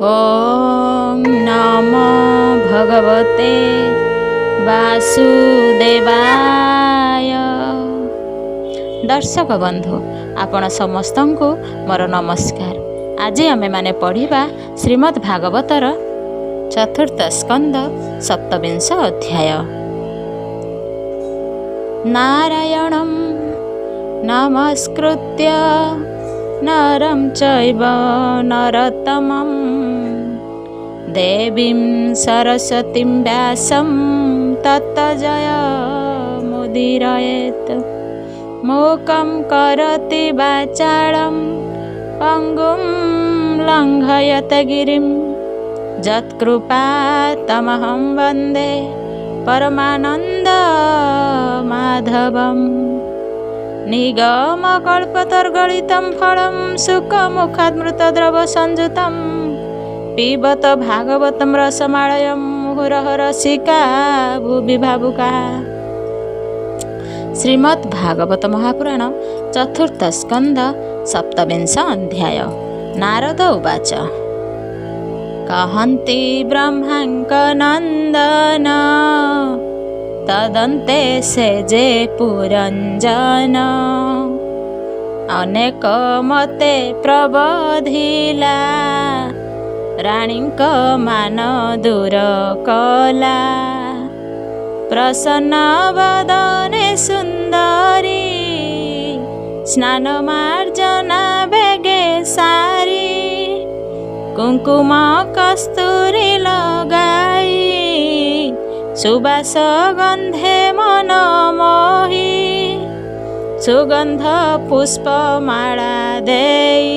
ओम नमो भगवते वासुदेवाय। दर्शक बंधु आपण समस्त को मोर नमस्कार। आज आमे माने पढ़िबा श्रीमद् भागवतर चतुर्थ स्कंद सप्तविंश अध्याय। नारायणं नमस्कृत्य नरं चैव नरोत्तमं देवीं सरस्वतीं व्यासं ततो जयमुदीरयेत्। मूकं करोति वाचालं पंगुं लङ्घयते गिरिं यत्कृपातमहं वन्दे परमानन्दमाधवम्। निगमकल्पतर्गलितं फलं सुखमुखादमृतद्रव संयुतं पिबत भागवतं रसमालयं मुहुरः रसिका भुवि भावुकाः। श्रीमद् भागवत महापुराण चतुर्थ स्कंद सप्तविंश अध्याय। नारद उवाच कहन्ति ब्रह्मांक नंदन तदन्ते से जे पुरंजन अनेक मते प्रबोधिला राणीक मान दूर कला। प्रसन्न वदने सुंदरी स्नान मार्जना बेगे सारी कुंकुम कस्तूरी लगाई सुबास गंधे मन मोही सुगंध पुष्प माला देई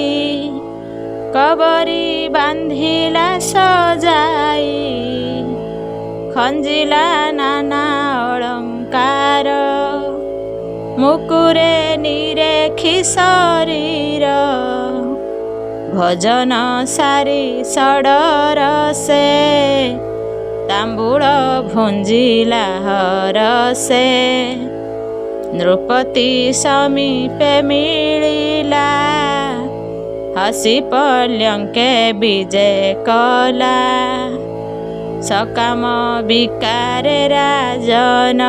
कबरी बांधिला सजाई खंजिला नाना अलंकार मुकुरे निरेखी शरीर भजन सारी सडर से तांबूल भुंजिला हरसे नृपति समीपे मिलिला हसी पल्यंके विजय कला। सकाम विकारे राजन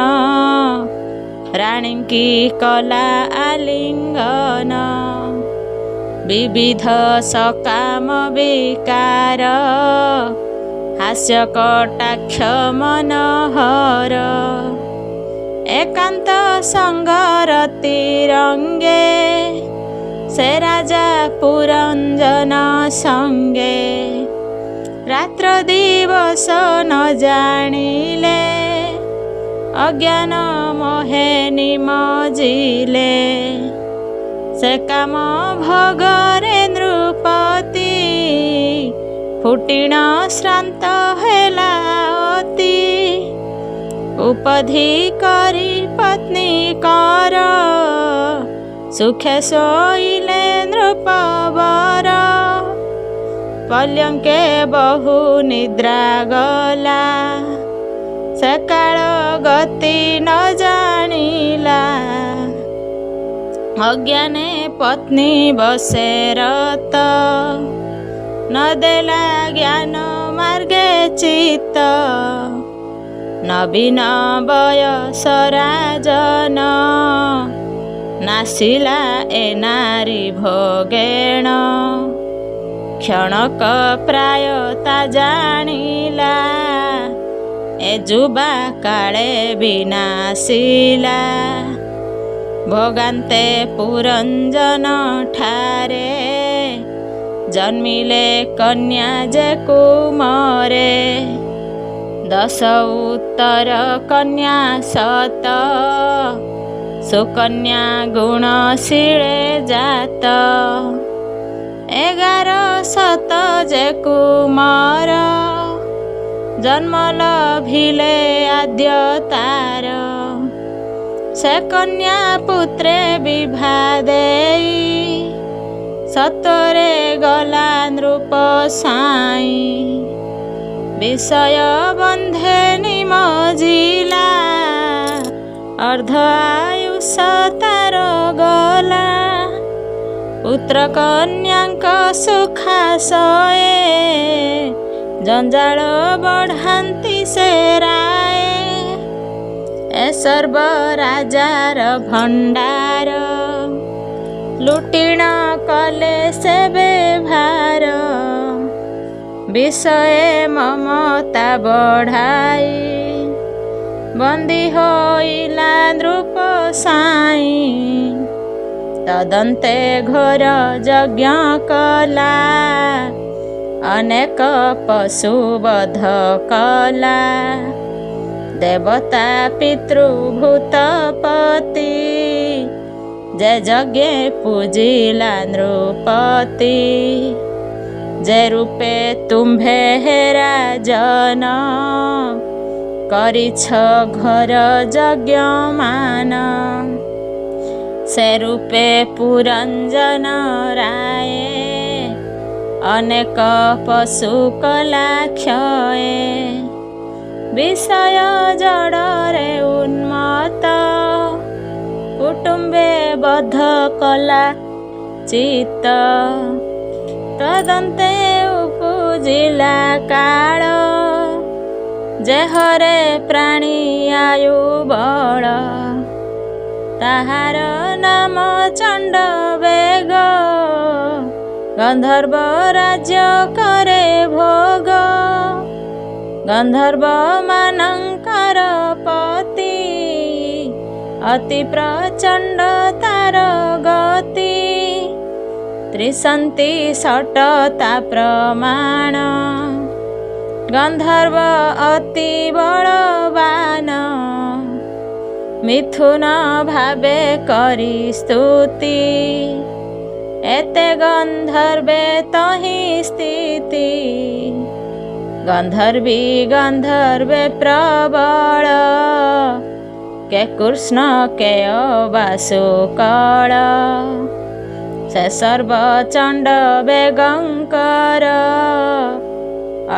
रानी की कला आलिंगन विविध सकाम विकार हास्य कटाक्ष मनोहर एकांत संगरति रंगे से राजा पुरंजन संगे रात्र दिवस न जानिले अज्ञान मोहे निमजिले से काम भगरे नृपति फुटिण श्रांत हेला अति उपधि करी पत्नी कर सुखे सोइले नृपवर पल्यंके बहु निद्रा गला सकाळ गति न जानिला अज्ञाने पत्नी बसे रत न देला ज्ञान मार्गे चित्त नवीन बयस राजन नासिला ए नारी भोगेण क्षणक प्रायता जानिला ए जुबा काले विनाशिला भोगान्ते पुरंजन ठारे जन्मिले कन्या जे कुमरे 10 उत्तर कन्या सत सुकन्या गुणशीले जात 11 शत जे कुमार जन्म लभिले आद्य तार से कन्या पुत्रे विभा देई सतरे गला नृप साई विषय बंधे निमजिला अर्ध आयुष तार गला पुत्र कन्याक सुखाशये ଜଞ୍ଜାଳ ବଢ଼ାନ୍ତି ସେ ରାଏ, ଏ ସର୍ବ ରାଜାର ଭଣ୍ଡାର। ଲୁଟିଣ କଲେ ସେ ବେଭାର, ବିଷଏ ମମତା ବଢ଼ାଇ। ବନ୍ଦୀ ହୋଇଲା ନୃପ ସାଇଁ, ତଦନ୍ତେ ଘୋର ଯଜ୍ଞ କଲା। ଅନେକ ପଶୁ ବଧ କଲା, ଦେବତା ପିତୃଭୂତପତି। ଯେ ଯଜ୍ଞେ ପୂଜିଲା ନୃପତି, ଯେ ରୂପେ ତୁମ୍ଭେ ହେ ରାଜନ। କରିଛ ଘୋର ଯଜ୍ଞମାନ, ସେ ରୂପେ ପୁରଞ୍ଜନ ରାଏ। ଅନେକ ପଶୁ କଲା କ୍ଷୟେ, ବିଷୟ ଜଡ଼ରେ ଉନ୍ମତ୍ତ। କୁଟୁମ୍ବେ ବଧ କଲା ଚିତ୍ତ, ତଦନ୍ତେ ଉପୁଜିଲା କାଳ। ଯେହରେ ପ୍ରାଣୀ ଆୟୁ ବଳ, ତାହାର ନାମ ଚଣ୍ଡବେଗ। ଗନ୍ଧର୍ବ ରାଜ୍ୟ କରେ ଭୋଗ, ଗନ୍ଧର୍ବ ମାନଙ୍କର ପତି। ଅତି ପ୍ରଚଣ୍ଡ ତାର ଗତି, ତ୍ରିଶନ୍ତି ଷଟତା ପ୍ରମାଣ। ଗନ୍ଧର୍ବ ଅତି ବଳବାନ, ମିଥୁନ ଭାବେ କରି ସ୍ତୁତି। ଏତେ ଗନ୍ଧର୍ବେ ତହିଁ ସ୍ଥିତି, ଗନ୍ଧର୍ବି ଗନ୍ଧର୍ବେ ପ୍ରବଳ। କେ କୃଷ୍ଣ କେ ବାସୁକଳ, ସେ ସର୍ବ ଚଣ୍ଡବେଗଙ୍କର।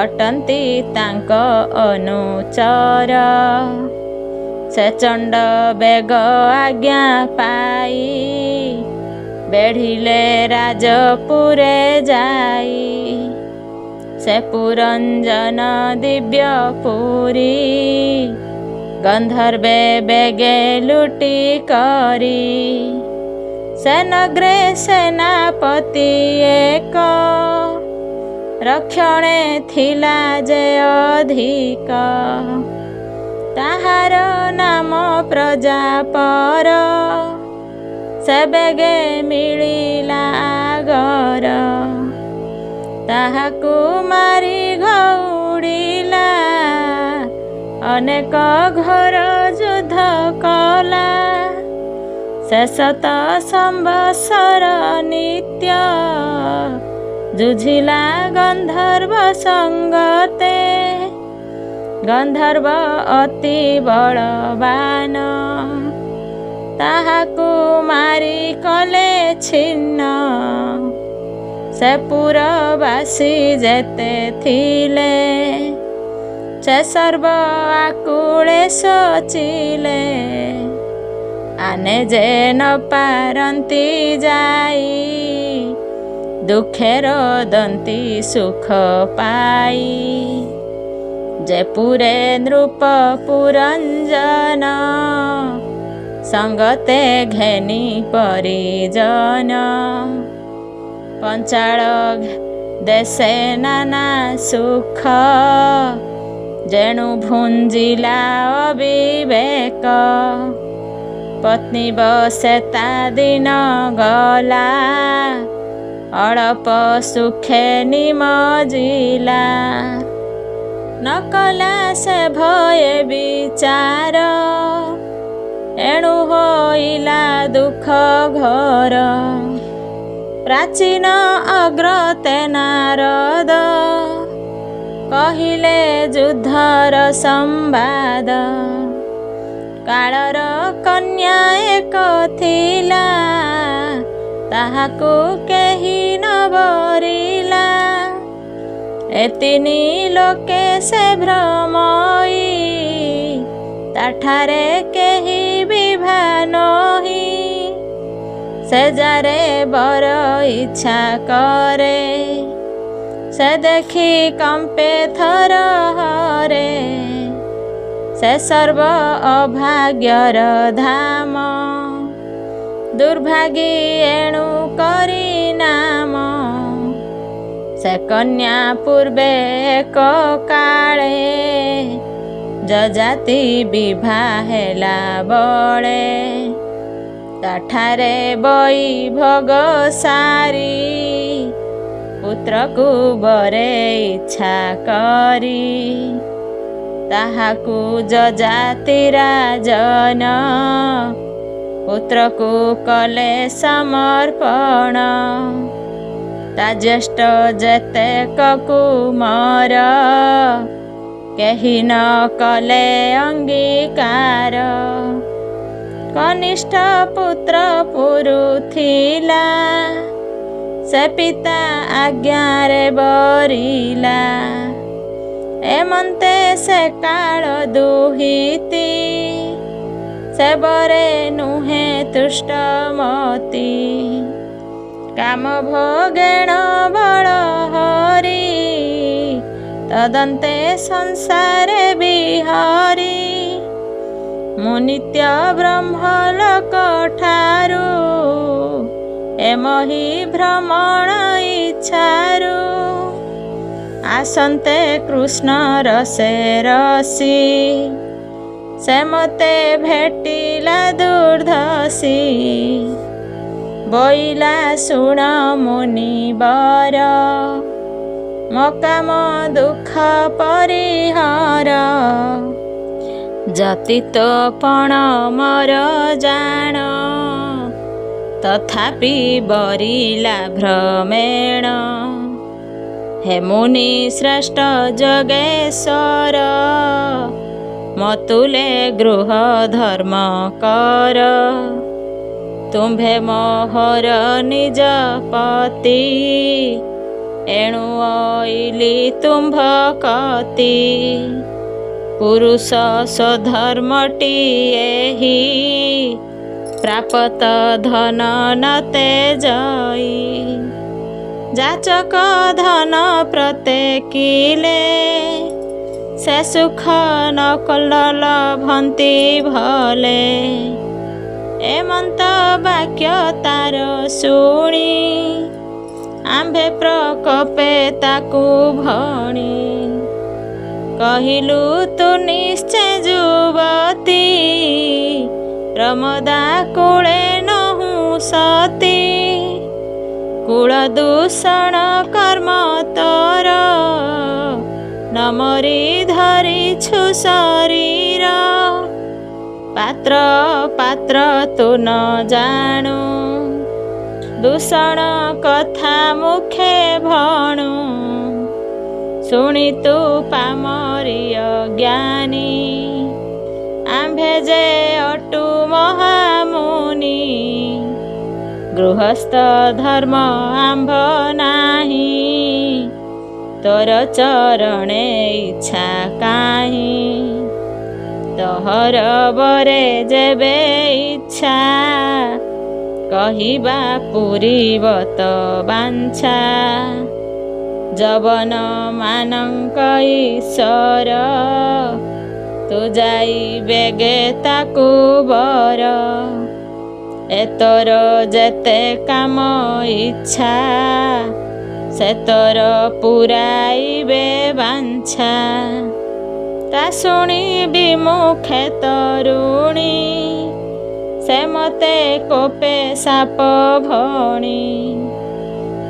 ଅଟନ୍ତି ତାଙ୍କ ଅନୁଚର, ସେ ଚଣ୍ଡବେଗ ଆଜ୍ଞା ପାଇ। ବେଢ଼ିଲେ ରାଜପୁରେ ଯାଇ, ସେ ପୁରଞ୍ଜନ ଦିବ୍ୟ ପୁରୀ। ଗନ୍ଧର୍ବେ ବେଗେ ଲୁଟି କରି, ସେ ନଗ୍ରେ ସେନାପତି ଏକ। ରକ୍ଷଣେ ଥିଲା ଯେ ଅଧିକ, ତାହାର ନାମ ପ୍ରଜାପର। ସେ ବେଗେ ମିଳିଲା ଆଗର, ତାହାକୁ ମାରି ଘଉଡ଼ିଲା। ଅନେକ ଘୋର ଯୁଦ୍ଧ କଲା, ସେ ଶତ ସମ୍ବତ୍ସର ନିତ୍ୟ। ଯୁଝିଲା ଗନ୍ଧର୍ବ ସଙ୍ଗତେ, ଗନ୍ଧର୍ବ ଅତି ବଳବାନ। ତାହାକୁ ମାରି କଲେ ଛିନ୍ନ, ସେ ପୁରବାସୀ ଯେତେ ଥିଲେ। ସେ ସର୍ବ ଆକୁଳେ ଶୋଚିଲେ, ଆନେ ଯେ ନ ପାରନ୍ତି ଯାଇ। ଦୁଃଖେ ରୋଦନ୍ତି ସୁଖ ପାଇ, ଯେ ପୁରେ ନୃପ ପୁରଞ୍ଜନ। ସଙ୍ଗତେ ଘେନି ପରିଜନ, ପଞ୍ଚାଳ ଦେଶେ ନାନା ସୁଖ। ଯେଣୁ ଭୁଞ୍ଜିଲା ଅବିବେକ, ପତ୍ନୀ ବସେ ତା ଦିନ ଗଲା। ଅଳପ ସୁଖେ ନିମଜିଲା, ନ କଲା ସେ ଭୟେ ବିଚାର। ଏଣୁ ହୋଇଲା ଦୁଃଖ ଘୋର, ପ୍ରାଚୀନ ଅଗ୍ରତେ ନାରଦ। କହିଲେ ଯୁଦ୍ଧର ସମ୍ବାଦ, କାଳର କନ୍ୟା ଏକ ଥିଲା। ତାହାକୁ କେହି ନ ବରିଲା, ଏ ତିନି ଲୋକେ ସେ ଭ୍ରମଇ। ତାଠାରେ କେହି ବିଭା ନହି, ସେ ଯାରେ ବର ଇଚ୍ଛା କରେ। ସେ ଦେଖି କମ୍ପେ ଥର ହରେ, ସେ ସର୍ବ ଅଭାଗ୍ୟର ଧାମ, ଦୁର୍ଭାଗୀ ଏଣୁ କରି ନାମ। ସେ କନ୍ୟା ପୂର୍ବେ ଏକ କାଳେ, ଯଜାତି ବିଭା ହେଲା ବଳେ। ତାଠାରେ ବୈଭୋଗ ସାରି, ପୁତ୍ରକୁ ବରେ ଇଚ୍ଛା କରି। ତାହାକୁ ଯଜାତି ରାଜନ, ପୁତ୍ରକୁ କଲେ ସମର୍ପଣ। ତା ଜ୍ୟେଷ୍ଠ ଯେତେକ କୁମାର, କେହି ନ କଲେ ଅଙ୍ଗୀକାର। କନିଷ୍ଠ ପୁତ୍ର ପୁରୁଥିଲା, ସେ ପିତା ଆଜ୍ଞାରେ ବରିଲା। ଏମନ୍ତେ ସେ କାଳ ଦୁହିତି, ସେ ବରେ ନୁହେଁ ତୁଷ୍ଟମତି। କାମ ଭୋଗେଣ ବଳ ହରି, ତଦନ୍ତେ ସଂସାରେ ବିହରି। ମୁଁ ନିତ୍ୟ ବ୍ରହ୍ମଲୋକ ଠାରୁ, ଏମହି ଭ୍ରମଣ ଇଚ୍ଛାରୁ। ଆସନ୍ତେ କୃଷ୍ଣ ରସେ ରସି, ସେ ମୋତେ ଭେଟିଲା ଦୁର୍ଦ୍ଧସି। ବୋଇଲା ଶୁଣ ମୁନିବର, ମୋ କାମ ଦୁଃଖ ପରିହର। ଯତିତୋପଣ ମୋର ଜାଣ, ତଥାପି ବରିଲା ଭ୍ରମେଣ। ହେ ମୁନି ଶ୍ରେଷ୍ଠ ଯୋଗେଶ୍ୱର, ମତୁଲେ ଗୃହ ଧର୍ମ କର। ତୁମ୍ଭେ ମୋହର ନିଜ ପତି, ଏଣୁ ଅଇଲି ତୁମ୍ଭ କତି। ପୁରୁଷ ସ୍ୱଧର୍ମଟି ଏହି, ପ୍ରାପତ ଧନ ନତେ ଜଇ। ଯାଚକ ଧନ ପ୍ରତ୍ୟେକିଲେ, ସେ ସୁଖ ନ ଲଭନ୍ତି ଭଲେ। ଏମନ୍ତ ବାକ୍ୟ ତାର ଶୁଣି, ଆମ୍ଭେ ପ୍ରକୋପେ ତାକୁ ଭଣି। କହିଲୁ ତୁ ନିଶ୍ଚେ ଯୁବତୀ, ପ୍ରମୋଦା କୁଳେ ନହୁଁ ସତୀ। କୁଳ ଦୂଷଣ କର୍ମ ତୋର, ନମରି ଧରିଛୁ ଶରୀର। ପାତ୍ର ପାତ୍ର ତୁ ନ ଜାଣୁ, ଦୂଷଣ କଥା ମୁଖେ ଭଣୁ। ଶୁଣି ତୁ ପାମରୀୟ ଜ୍ଞାନୀ, ଆମ୍ଭେ ଯେ ଅଟୁ ମହାମୁନି। ଗୃହସ୍ଥ ଧର୍ମ ଆମ୍ଭ ନାହିଁ, ତୋର ଚରଣେ ଇଚ୍ଛା କାହିଁ। ତୋହର ବରେ ଯେବେ ଇଚ୍ଛା, କହିବା ପୁରିବ ତ ବାଞ୍ଛା। ଯବନ ମାନଙ୍କ ଈଶ୍ୱର, ତୁ ଯାଇ ବେଗେ ତାକୁ ବର। ଏ ତୋର ଯେତେ କାମ ଇଚ୍ଛା, ସେ ତୋର ପୁରାଇବେ ବାଞ୍ଛା। ତା ଶୁଣି ବିମୁଖେ ତରୁଣୀ, ସେ ମୋତେ କୋପେ ସାପ ଭଣି।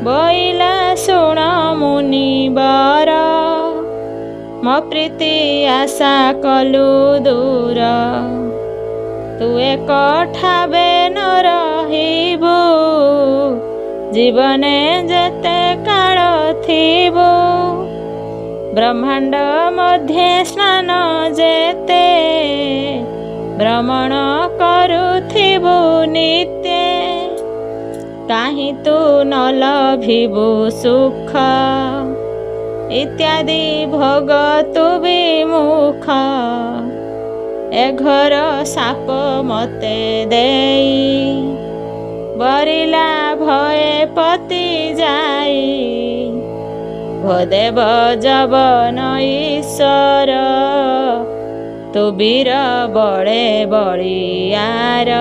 ବୋଇଲା ଶୁଣ ମୁନିବର, ମୋ ପ୍ରୀତି ଆଶା କଲୁ ଦୂର। ତୁ ଏକ ଠାବେ ନ ରହିବୁ, ଜୀବନେ ଯେତେ କାଳ ଥିବୁ। ବ୍ରହ୍ମାଣ୍ଡ ମଧ୍ୟେ ସ୍ନାନ ଯେତେ, ଭ୍ରମଣ କରୁଥିବୁ ନିତ୍ୟେ। କାହିଁ ତୁ ନ ଲଭିବୁ ସୁଖ, ଇତ୍ୟାଦି ଭୋଗ ତୁ ବିମୁଖ। ଏ ଘର ସାପ ମୋତେ ଦେଇ, ବରିଲା ଭଏ ପତି ଯାଇ। ଶୁଭଦେବ ଯବନ ଈଶ୍ୱର ତୁ ବୀର ବଳେ ବଳିୟାର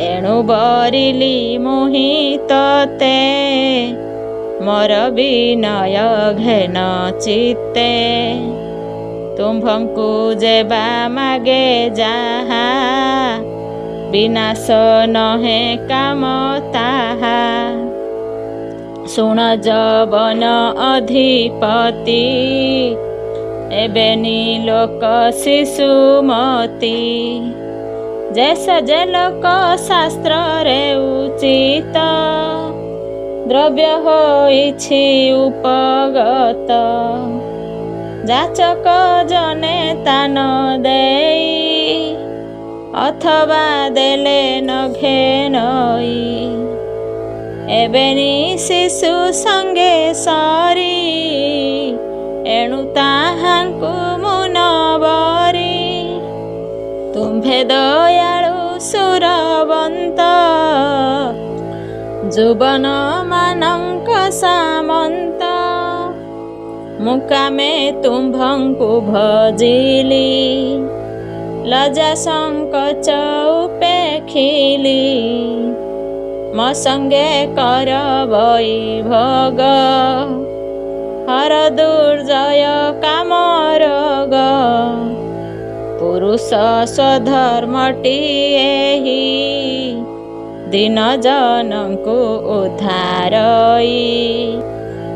ଏଣୁ ବରିଲି ମୁହିଁ ତତେ ମୋର ବିନୟ ଘେନ ଚିତ୍ତେ ତୁମ୍ଭଙ୍କୁ ଯେବା ମାଗେ ଯାହା ବିନାଶ ନହେ କାମ ତାହା ଶୁଣ ଯବନ ଅଧିପତି ଏବେ ନିଲୋକ ଶିଶୁମତି ଯେ ଲୋକ ଶାସ୍ତ୍ରରେ ଉଚିତ ଦ୍ରବ୍ୟ ହୋଇଛି ଉପଗତ ଯାଚକ ଜନେ ତାନ ଦେଇ ଅଥବା ଦେଲେ ନଘେ ନଇ ଏବେନି ଶିଶୁ ସଙ୍ଗେ ସରି ଏଣୁ ତାହାଙ୍କୁ ମୁନବରି ତୁମ୍ଭେ ଦୟାଳୁ ସୁରବନ୍ତ ଯୁବନ ମାନଙ୍କ ସାମନ୍ତ ମୁକାମେ ତୁମ୍ଭଙ୍କୁ ଭଜିଲି ଲଜା ସଂକୋଚ ଉପେଖିଲି ମୋ ସଙ୍ଗେ କର ବୈଭୋଗ ହର ଦୁର୍ଜୟ କାମରୋଗ ପୁରୁଷ ସ୍ୱଧର୍ମଟି ଏହି ଦିନ ଜନଙ୍କୁ ଉଦ୍ଧାରଇ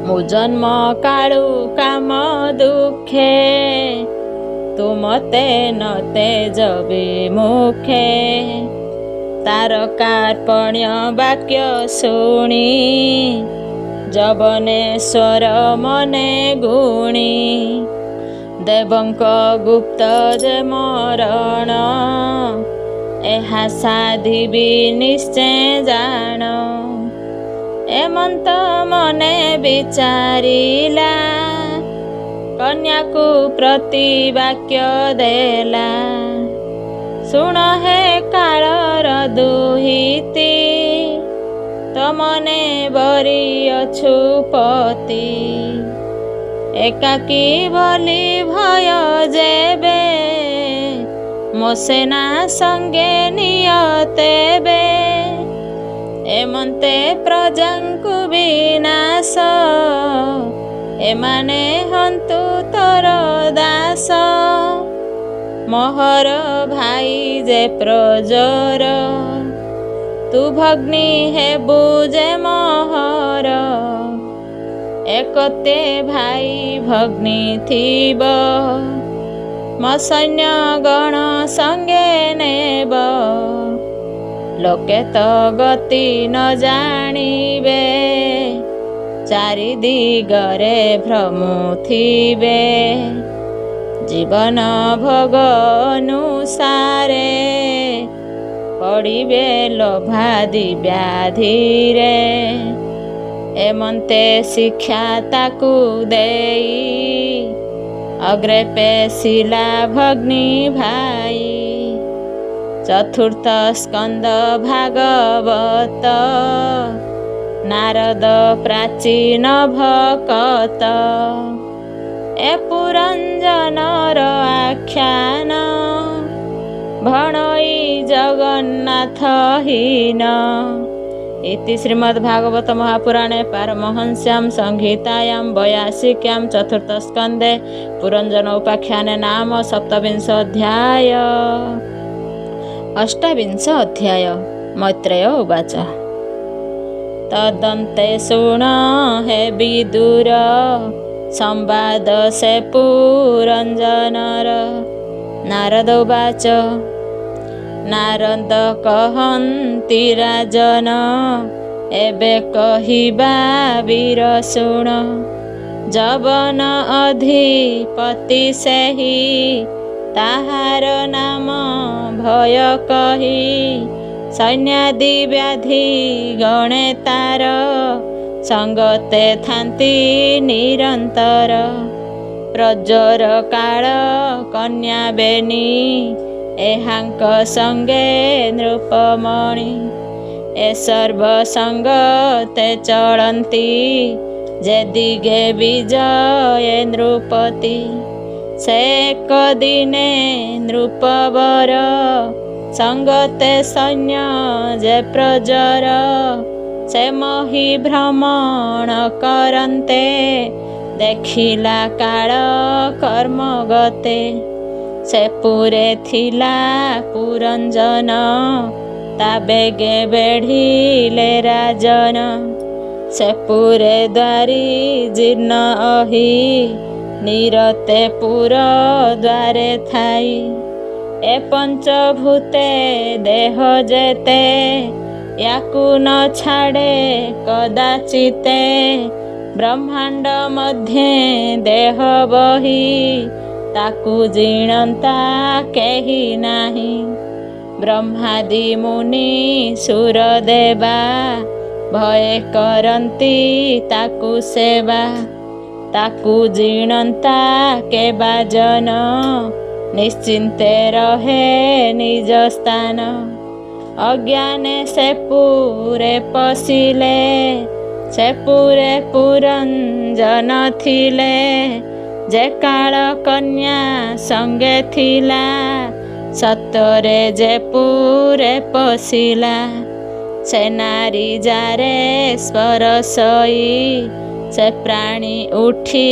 ମୁଁ ଜନ୍ମ କାଳୁ କାମ ଦୁଃଖେ ତୁ ମତେ ନତେ ଜବି ମୁଖେ ତାର କାର୍ପଣ୍ୟ ବାକ୍ୟ ଶୁଣି ଯବନେଶ୍ୱର ମନେ ଗୁଣି ଦେବଙ୍କ ଗୁପ୍ତ ଯେ ମରଣ ଏହା ସାଧିବି ନିଶ୍ଚୟ ଜାଣ ଏମନ୍ତ ମନେ ବିଚାରିଲା କନ୍ୟାକୁ ପ୍ରତିବାକ୍ୟ ଦେଲା ଶୁଣ ହେ କାଳର ଦୁହିତି ତ ମନେ ବରି ଅଛୁ ପତି ଏକାକୀ ବୋଲି ଭୟ ଯେବେ ମୋ ସେନା ସଙ୍ଗେ ନିଅ ତେବେ ଏମନ୍ତେ ପ୍ରଜାଙ୍କୁ ବିନାଶ ଏମାନେ ହନ୍ତୁ ତୋର ଦାସ ମୋହର ଭାଇ ଯେ ପ୍ରଜର ତୁ ଭଗ୍ନି ହେବୁ ଯେ ମୋହର ଏକତେ ଭାଇ ଭଗ୍ନି ଥିବ ମୋ ସୈନ୍ୟ ଗଣ ସଙ୍ଗେ ନେବ ଲୋକେ ତ ଗତି ନ ଜାଣିବେ ଚାରି ଦିଗରେ ଭ୍ରମୁଥିବେ ଜୀବନ ଭୋଗ ଅନୁସାରେ ପଡ଼ିବେ ଲୋଭାଦି ବ୍ୟାଧିରେ ଏମନ୍ତେ ଶିକ୍ଷା ତାକୁ ଦେଇ ଅଗ୍ରେ ପେଶିଲା ଭଗ୍ନି ଭାଇ ଚତୁର୍ଥ ସ୍କନ୍ଦ ଭାଗବତ ନାରଦ ପ୍ରାଚୀନ ଭକତ ଏ ପୁରଞ୍ଜନର ଆଖ୍ୟାନ ଭଣଇ ଜଗନ୍ନାଥ ହୀନ इति श्रीमद्भागवत महापुराणे पारमहंस्यां संहितायां 82 चतुर्थ स्कंदे पुरंजन उपाख्याने नाम 27 अध्याय। 28 अध्याय। मैत्रेय उवाच तदन्ते शृण हे विदुर संवाद से पुरंजनर। नारद उवाच नारद कहन्ति राजन एबे कहिबा वीर शुण जवन अधिपति सेहि ताहार नाम भय कही सैन्यादि व्याधि गणे तार संगते थांति निरंतर प्रज्वर काल कन्या बेनी एहांक संगे नृपमणि ए सर्व संगते चलन्ति ଯେ ଦିଗେ ବିଜୟ ନୃପତି। ସେ କଦିନେ ନୃପବର ସଙ୍ଗତେ ସୈନ୍ୟ ଯେ ପ୍ରଜର। ସେ ମହି ଭ୍ରମଣ କରନ୍ତେ ଦେଖିଲା କାଳ କର୍ମ ଗତେ। ସେ ପୁରେ ଥିଲା ପୁରଞ୍ଜନ ତା ବେଗେ ବେଢ଼ିଲେ ରାଜନ। ସେ ପୁରେ ଦ୍ୱାରୀ ଜୀର୍ଣ୍ଣ ଅହି ନିରତେ ପୁର ଦ୍ୱାରେ ଥାଇ। ଏ ପଞ୍ଚଭୂତେ ଦେହ ଯେତେ ୟାକୁ ନ ଛାଡ଼େ କଦାଚିତେ। ବ୍ରହ୍ମାଣ୍ଡ ମଧ୍ୟେ ଦେହ ବହି ତାକୁ ଜିଣନ୍ତା କେହି ନାହିଁ। ବ୍ରହ୍ମାଦି ମୁନି ସୁର ଦେବା ଭୟ କରନ୍ତି ତାକୁ ସେବା। ତାକୁ ଜିଣନ୍ତା କେବା ଜନ ନିଶ୍ଚିନ୍ତେ ରହେ ନିଜ ସ୍ଥାନ। ଅଜ୍ଞାନେ ସେ ପୁରେ ପଶିଲେ ସେ ପୁରେ ପୁରଞ୍ଜନ ଥିଲେ। ଯେ କାଳ କନ୍ୟା ସଙ୍ଗେ ଥିଲା ସତରେ ଯେ ପୁରେ ପଶିଲା। ସେ ନାରୀ ଯାରେ ସ୍ପରଶଇ ସେ ପ୍ରାଣୀ ଉଠି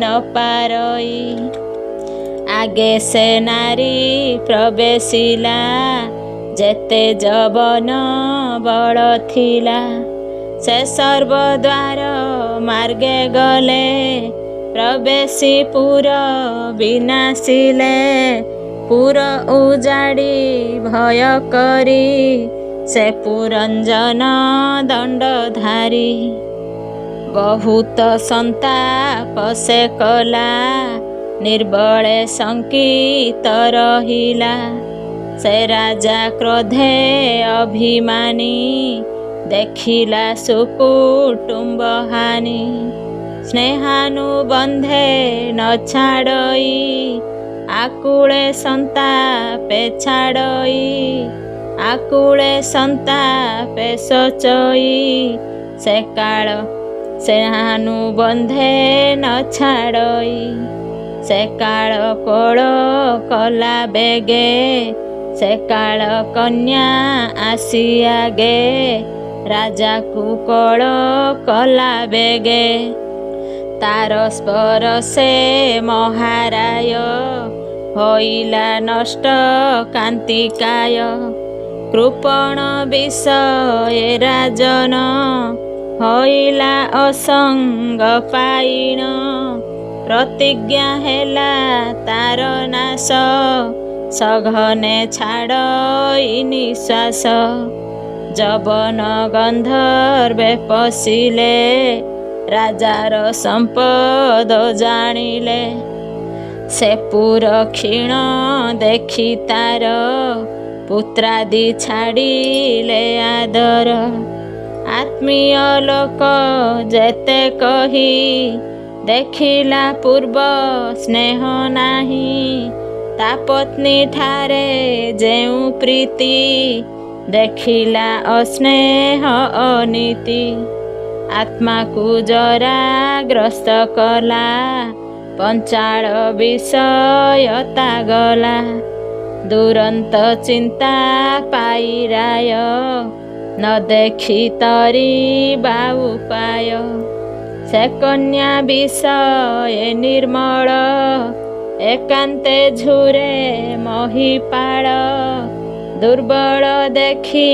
ନ ପାରଇ। ଆଗେ ସେ ନାରୀ ପ୍ରବେଶିଲା ଯେତେ ଯବନ ବଳ ଥିଲା। ସେ ସର୍ବଦ୍ୱାର ମାର୍ଗେ ଗଲେ ପ୍ରବେଶୀ ପୁର ବିନାଶିଲେ। ପୁର ଉଜାଡ଼ି ଭୟ କରି ସେ ପୁରଞ୍ଜନ ଦଣ୍ଡଧାରୀ। ବହୁତ ସନ୍ତାପ ସେ କଲା ନିର୍ବଳେ ଶଙ୍କିତ ରହିଲା। ସେ ରାଜା କ୍ରୋଧେ ଅଭିମାନୀ ଦେଖିଲା ସୁକୁଟୁମ୍ବ ହାନି। ସ୍ନେହାନୁବନ୍ଧେ ନ ଛାଡ଼ଇ ଆକୁଳେ ସନ୍ତାପେ ଛାଡ଼ଇ। ଆକୁଳେ ସନ୍ତାପେ ସୋଚଇ ସେ କାଳ ସ୍ନେହାନୁବନ୍ଧେ ନ ଛାଡ଼ଇ। ସେ କାଳ କୋଳ କଲା ବେଗେ ସେ କାଳ କନ୍ୟା ଆସି ଆଗେ। ରାଜାକୁ କୋଳ କଲା ବେଗେ ତାର ସ୍ପରଶେ ମହାରାୟ। ହୋଇଲା ନଷ୍ଟ କାନ୍ତିକାୟ କୃପଣ ବିଷୟ ରାଜନ। ହୋଇଲା ଅସଙ୍ଗ ପାଇଣ ପ୍ରତିଜ୍ଞା ହେଲା ତାର ନାଶ। ସଘନେ ଛାଡ଼ଇ ନିଶ୍ୱାସ ଯବନ ଗନ୍ଧର୍ବେ ପଶିଲେ। ରାଜାର ସମ୍ପଦ ଜାଣିଲେ ସେ ପୁର କ୍ଷୀଣ ଦେଖି ତାର ପୁତ୍ରାଦି ଛାଡ଼ିଲେ ଆଦର। ଆତ୍ମୀୟ ଲୋକ ଯେତେ କହି ଦେଖିଲା ପୂର୍ବ ସ୍ନେହ ନାହିଁ। ତା ପତ୍ନୀ ଠାରେ ଯେଉଁ ପ୍ରୀତି ଦେଖିଲା ଅସ୍ନେହ ଅନୀତି। ଆତ୍ମାକୁ ଜରାଗ୍ରସ୍ତ କଲା ପଞ୍ଚାଳ ବିଷୟତା ଗଲା। ଦୁରନ୍ତ ଚିନ୍ତା ପାଇ ରାୟ ନ ଦେଖି ତରିବା ଉପାୟ। ସେ କନ୍ୟା ବିଷୟ ନିର୍ମଳ ଏକାନ୍ତେ ଝୁରେ ମହିପାଳ। ଦୁର୍ବଳ ଦେଖି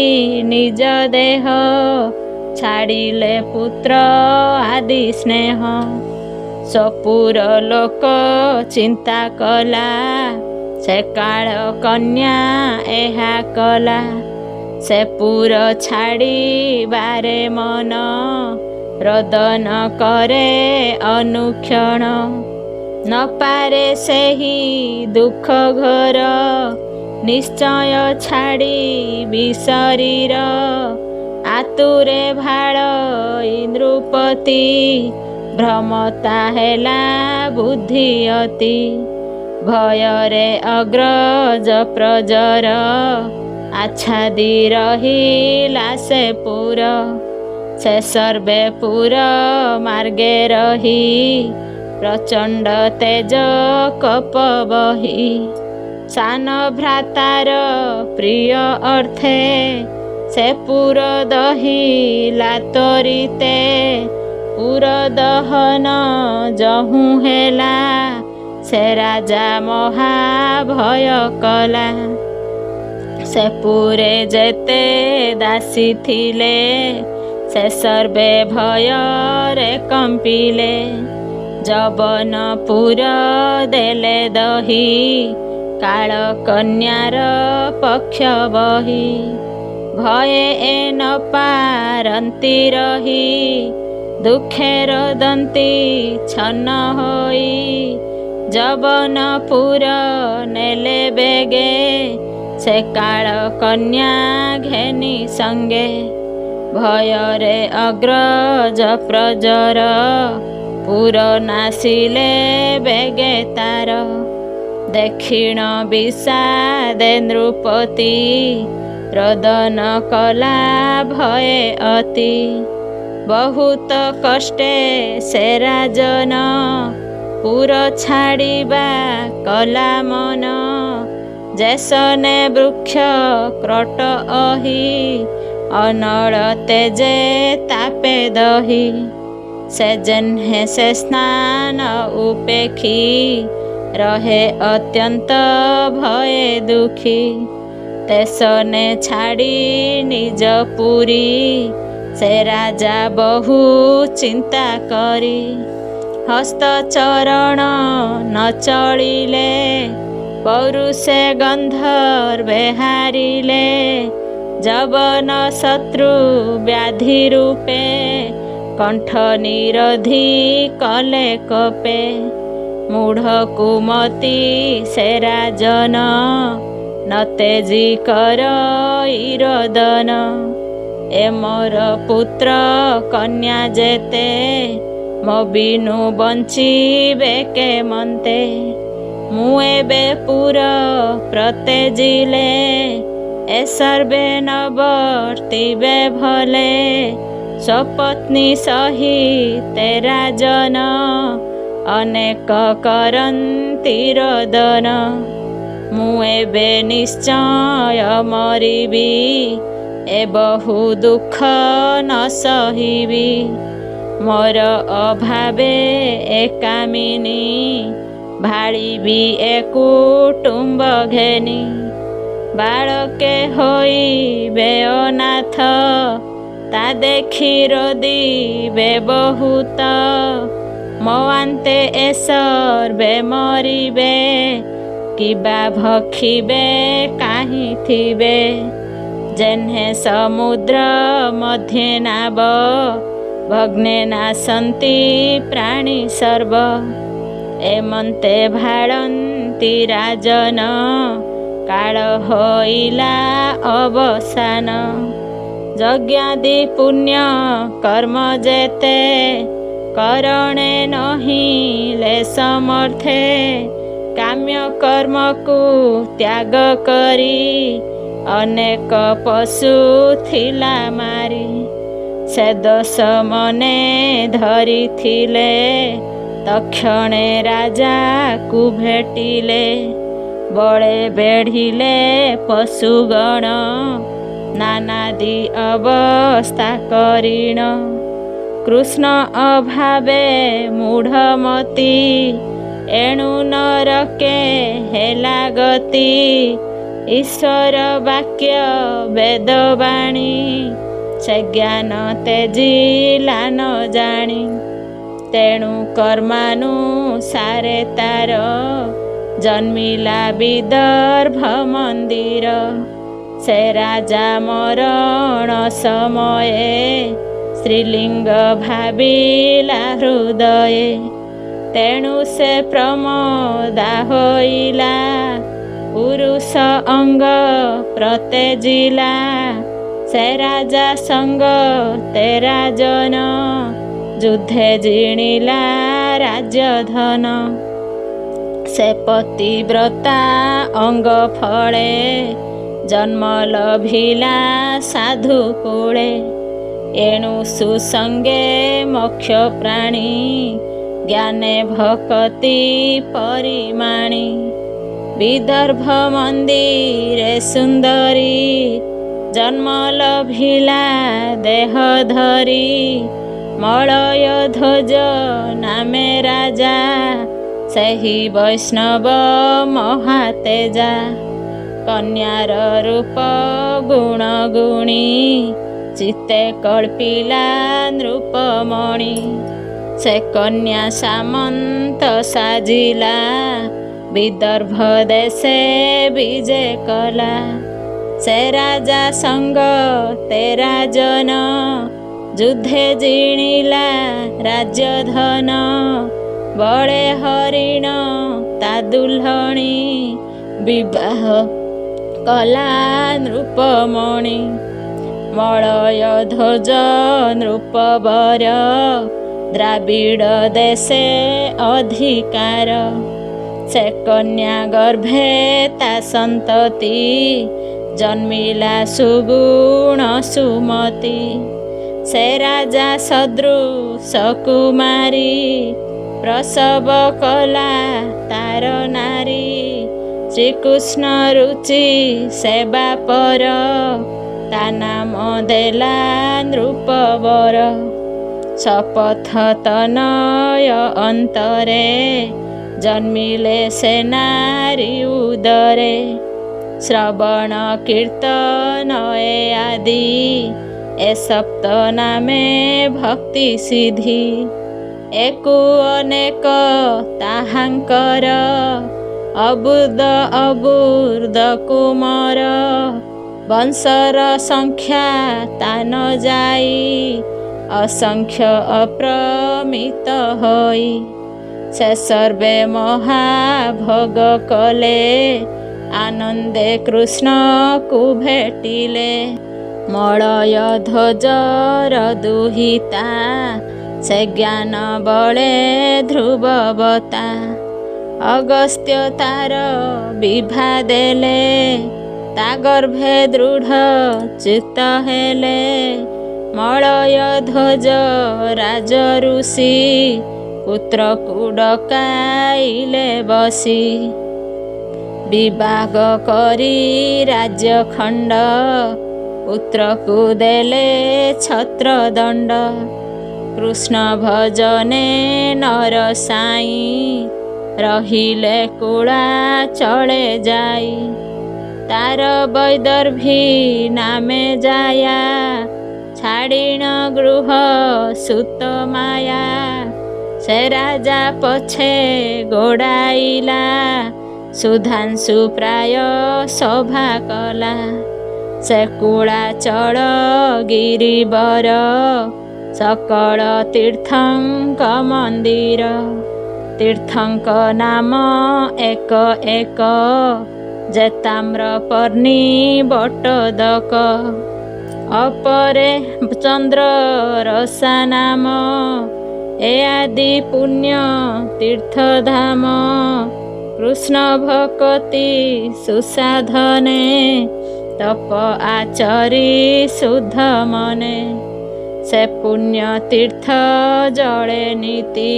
ନିଜ ଦେହ ଛାଡ଼ିଲେ ପୁତ୍ର ଆଦି ସ୍ନେହ। ସପୁର ଲୋକ ଚିନ୍ତା କଲା ସେ କାଳ କନ୍ୟା ଏହା କଲା। ସେ ପୁର ଛାଡ଼ିବାରେ ମନ ରୋଦନ କରେ ଅନୁକ୍ଷଣ। ନ ପାରେ ସେହି ଦୁଃଖ ଘୋର ନିଶ୍ଚୟ ଛାଡ଼ିବି ଶରୀର। ଆତୁରେ ଭାଳଇ ନୃପତି ଭ୍ରମତା ହେଲା ବୁଦ୍ଧି ଅତି। ଭୟରେ ଅଗ୍ରଜ ପ୍ରଜର ଆଚ୍ଛାଦି ରହିଲା ସେ ପୁର। ସେ ସର୍ବେ ପୁର ମାର୍ଗେ ରହି ପ୍ରଚଣ୍ଡ ତେଜ କପ ବହି ସାନ ଭ୍ରାତାର ପ୍ରିୟ ଅର୍ଥେ ସେ ପୁର ଦହିଲା ତରିତେ ପୁର ଦହନ ଯହୁଁ ହେଲା ସେ ରାଜା ମହାଭୟ କଲା। ସେ ପୁରେ ଯେତେ ଦାସୀ ଥିଲେ ସେ ସର୍ବେ ଭୟରେ କମ୍ପିଲେ ଯବନପୁର ଦେଲେ ଦହି କାଳ କନ୍ୟାର ପକ୍ଷ ବହି ଭୟେ ଏ ନ ପାରନ୍ତି ରହି ଦୁଃଖେ ରୋଦନ୍ତି ଛନ୍ନ ହୋଇ ଯବନପୁର ନେଲେ ବେଗେ ସେ କାଳ କନ୍ୟା ଘେନି ସଙ୍ଗେ ଭୟରେ ଅଗ୍ରଜ ପ୍ରଜର ପୁର ନାସିଲେ ବେଗେ ତାର ଦକ୍ଷିଣ ବିଷାଦେ ନୃପତି ରୋଦନ କଲା ଭୟେ ଅତି ବହୁତ କଷ୍ଟେ ସେ ରାଜନ ପୁର ଛାଡ଼ିବା କଲା ମନ ଯେସନେ ବୃକ୍ଷ କ୍ରଟ ଅହି ଅନଳ ତେଜେ ତାପେ ଦହି ସେ ଯେହ୍ନେ ସେ ସ୍ନାନ ଉପେକ୍ଷୀ ରହେ ଅତ୍ୟନ୍ତ ଭୟେ ଦୁଃଖୀ ତେସନେ ଛାଡ଼ି ନିଜ ପୁରୀ ସେ ରାଜା ବହୁ ଚିନ୍ତା କରି ହସ୍ତ ଚରଣ ନ ଚଳିଲେ ପୌରୁଷେ ଗନ୍ଧର୍ବେ ହାରିଲେ ଯବନ ଶତ୍ରୁ ବ୍ୟାଧି ରୂପେ କଣ୍ଠ ନିରୋଧି କଲେ କପେ ମୂଢ଼ କୁମତି ସେ ରାଜନ ନତେଜି କର ଇରୋଦନ ଏ ମୋର ପୁତ୍ର କନ୍ୟା ଯେତେ ମୋ ବିନୁ ବଞ୍ଚିବେ କେମନ୍ତେ ମୁଁ ଏବେ ପୁର ପ୍ରତେଜିଲେ ଏ ସର୍ବେ ନ ବର୍ତ୍ତିବେ ଭଲେ ସ୍ୱପତ୍ନୀ ସହିତେ ରାଜନ ଅନେକ କରନ୍ତି ରୋଦନ ମୁଁ ଏବେ ନିଶ୍ଚୟ ମରିବି ଏ ବହୁ ଦୁଃଖ ନ ସହିବି ମୋର ଅଭାବେ ଏ କାମିନୀ ଭାଳିବି ଏ କୁଟୁମ୍ବ ଘେନି ବାଳକେ ହୋଇବେ ଅନାଥ ତା ଦେଖି ରୋଦିବେ ବହୁତ ମୋ ଅନ୍ତେ ଏ ସର୍ବେ ମରିବେ କିବା ଭକ୍ଷିବେ କାହିଁ ଥିବେ ଯେହ୍ନେ ସମୁଦ୍ର ମଧ୍ୟେ ନାବ ଭଗ୍ନେ ନାଶନ୍ତି ପ୍ରାଣୀ ସର୍ବ ଏମନ୍ତେ ଭାଳନ୍ତି ରାଜନ କାଳ ହୋଇଲା ଅବସାନ ଯଜ୍ଞାଦି ପୁଣ୍ୟ କର୍ମ ଯେତେ କରଣେ ନହିଲେ ସମର୍ଥେ କାମ୍ୟ କର୍ମକୁ ତ୍ୟାଗ କରି ଅନେକ ପଶୁ ଥିଲା ମାରି ସେ ଦୋଷ ମନେ ଧରିଥିଲେ ତକ୍ଷଣେ ରାଜାକୁ ଭେଟିଲେ ବଳେ ବେଢ଼ିଲେ ପଶୁଗଣ ନାନାଦି ଅବସ୍ଥା କରିଣ କୃଷ୍ଣ ଅଭାବେ ମୂଢ଼ମତି ଏଣୁ ନରକେ ହେଲା ଗତି ଈଶ୍ୱର ବାକ୍ୟ ବେଦବାଣୀ ସେ ଜ୍ଞାନ ତେଜିଲା ନ ଜାଣି ତେଣୁ କର୍ମାନୁସାରେ ତାର ଜନ୍ମିଲା ବିଦର୍ଭ ମନ୍ଦିର ସେ ରାଜା ମରଣ ସମୟେ ଶ୍ରୀଲିଙ୍ଗ ଭାବିଲା ହୃଦୟେ ତେଣୁ ସେ ପ୍ରମୋଦା ହୋଇଲା ପୁରୁଷ ଅଙ୍ଗ ପ୍ରତେଜିଲା ସେ ରାଜା ସଙ୍ଗ ତେ ରାଜନ ଯୁଦ୍ଧେ ଜିଣିଲା ରାଜ୍ୟଧନ ସେ ପତିବ୍ରତା ଅଙ୍ଗ ଫଳେ ଜନ୍ମ ଲଭିଲା ସାଧୁ କୂଳେ ଏଣୁ ସୁସଙ୍ଗେ ମୋକ୍ଷ ପ୍ରାଣୀ ଜ୍ଞାନେ ଭକତି ପରିମାଣୀ। ବିଦର୍ଭ ମନ୍ଦିରେ ସୁନ୍ଦରୀ ଜନ୍ମ ଲଭିଲା ଦେହ ଧରି। ମଳୟ ଧ୍ୱଜ ନାମେ ରାଜା ସେହି ବୈଷ୍ଣବ ମହାତେଜା। କନ୍ୟାର ରୂପ ଗୁଣ ଗୁଣୀ ଚିତ୍ତେ କଳ୍ପିଲା ନୃପମଣି। ସେ କନ୍ୟା ସାମନ୍ତ ସାଜିଲା ବିଦର୍ଭ ଦେଶେ ବିଜେ କଲା। ସେ ରାଜା ସଙ୍ଗ 13 ଜନ ଯୁଦ୍ଧେ ଜିଣିଲା ରାଜ୍ୟ ଧନ। ବଳେ ହରିଣ ତା ଦୁଲ୍ହଣୀ ବିବାହ କଲା ନୃପମଣି। ମଳୟ ଧ୍ୱଜ ନୃପବର ଦ୍ରାବିଡ଼ ଦେଶେ ଅଧିକାର। ସେ କନ୍ୟା ଗର୍ଭେ ତା ସନ୍ତତି ଜନ୍ମିଲା ସୁଗୁଣ ସୁମତି। ସେ ରାଜା ସଦୃଶ କୁମାରୀ ପ୍ରସବ କଲା ତାର ନାରୀ। ଶ୍ରୀକୃଷ୍ଣ ରୁଚି ସେବା ପର ତା ନାମ ଦେଲା ନୃପବର। ଶପଥ ତନୟ ଅନ୍ତରେ ଜନ୍ମିଲେ ସେ ନାରୀ ଉଦରେ। ଶ୍ରବଣ କୀର୍ତ୍ତନ ଏ ଆଦି ଏ ସପ୍ତ ନାମେ ଭକ୍ତି ସିଦ୍ଧି। ଏକୁ ଅନେକ ତାହାଙ୍କର ଅବୁର୍ଦ ଅବୁର୍ଦ କୁମର। ବଂଶର ସଂଖ୍ୟା ତା ନ ଯାଇ ଅସଂଖ୍ୟ ଅପ୍ରମିତ ହୋଇ। ସେ ସର୍ବେ ମହାଭୋଗ କଲେ ଆନନ୍ଦେ କୃଷ୍ଣକୁ ଭେଟିଲେ। ମଳୟ ଧ୍ୱଜର ଦୁହିତା ସେ ଜ୍ଞାନ ବଳେ ଧ୍ରୁବବତା। ଅଗସ୍ତ୍ୟ ତାର ବିଭା ଦେଲେ ତା ଗର୍ଭେ ଦୃଢ଼ ଚିତ୍ତ ହେଲେ। ମଳୟ ଧ୍ୱଜ ରାଜ ଋଷି ପୁତ୍ରକୁ ଡକାଇଲେ ବସି। ବିଭାଗ କରି ରାଜ୍ୟ ଖଣ୍ଡ ପୁତ୍ରକୁ ଦେଲେ ଛତ୍ର ଦଣ୍ଡ। କୃଷ୍ଣ ଭଜନେ ନର ସାଇଁ ରହିଲେ କୁଳା ଚଳେ ଯାଇ। ତାର ବୈଦର୍ଭୀ ନାମେ ଯାୟା ଛାଡ଼ିଣ ଗୃହ ସୁତ ମାୟା। ସେ ରାଜା ପଛେ ଗୋଡ଼ାଇଲା ସୁଧାଂଶୁ ପ୍ରାୟ ସଭା କଲା। ସେ କୁଳାଚଳ ଗିରିବର ସକଳ ତୀର୍ଥଙ୍କ ମନ୍ଦିର। ତୀର୍ଥଙ୍କ ନାମ ଏକ ଏକ ଯେ ତାମ୍ରପର୍ଣ୍ଣି ବଟଦକ। ଅପରେ ଚନ୍ଦ୍ର ରସା ନାମ ଏ ଆଦି ପୁଣ୍ୟ ତୀର୍ଥଧାମ। କୃଷ୍ଣ ଭକତି ସୁସାଧନେ ତପ ଆଚରି ଶୁଦ୍ଧ ମନେ। ସେ ପୁଣ୍ୟ ତୀର୍ଥ ଜଳେ ନୀତି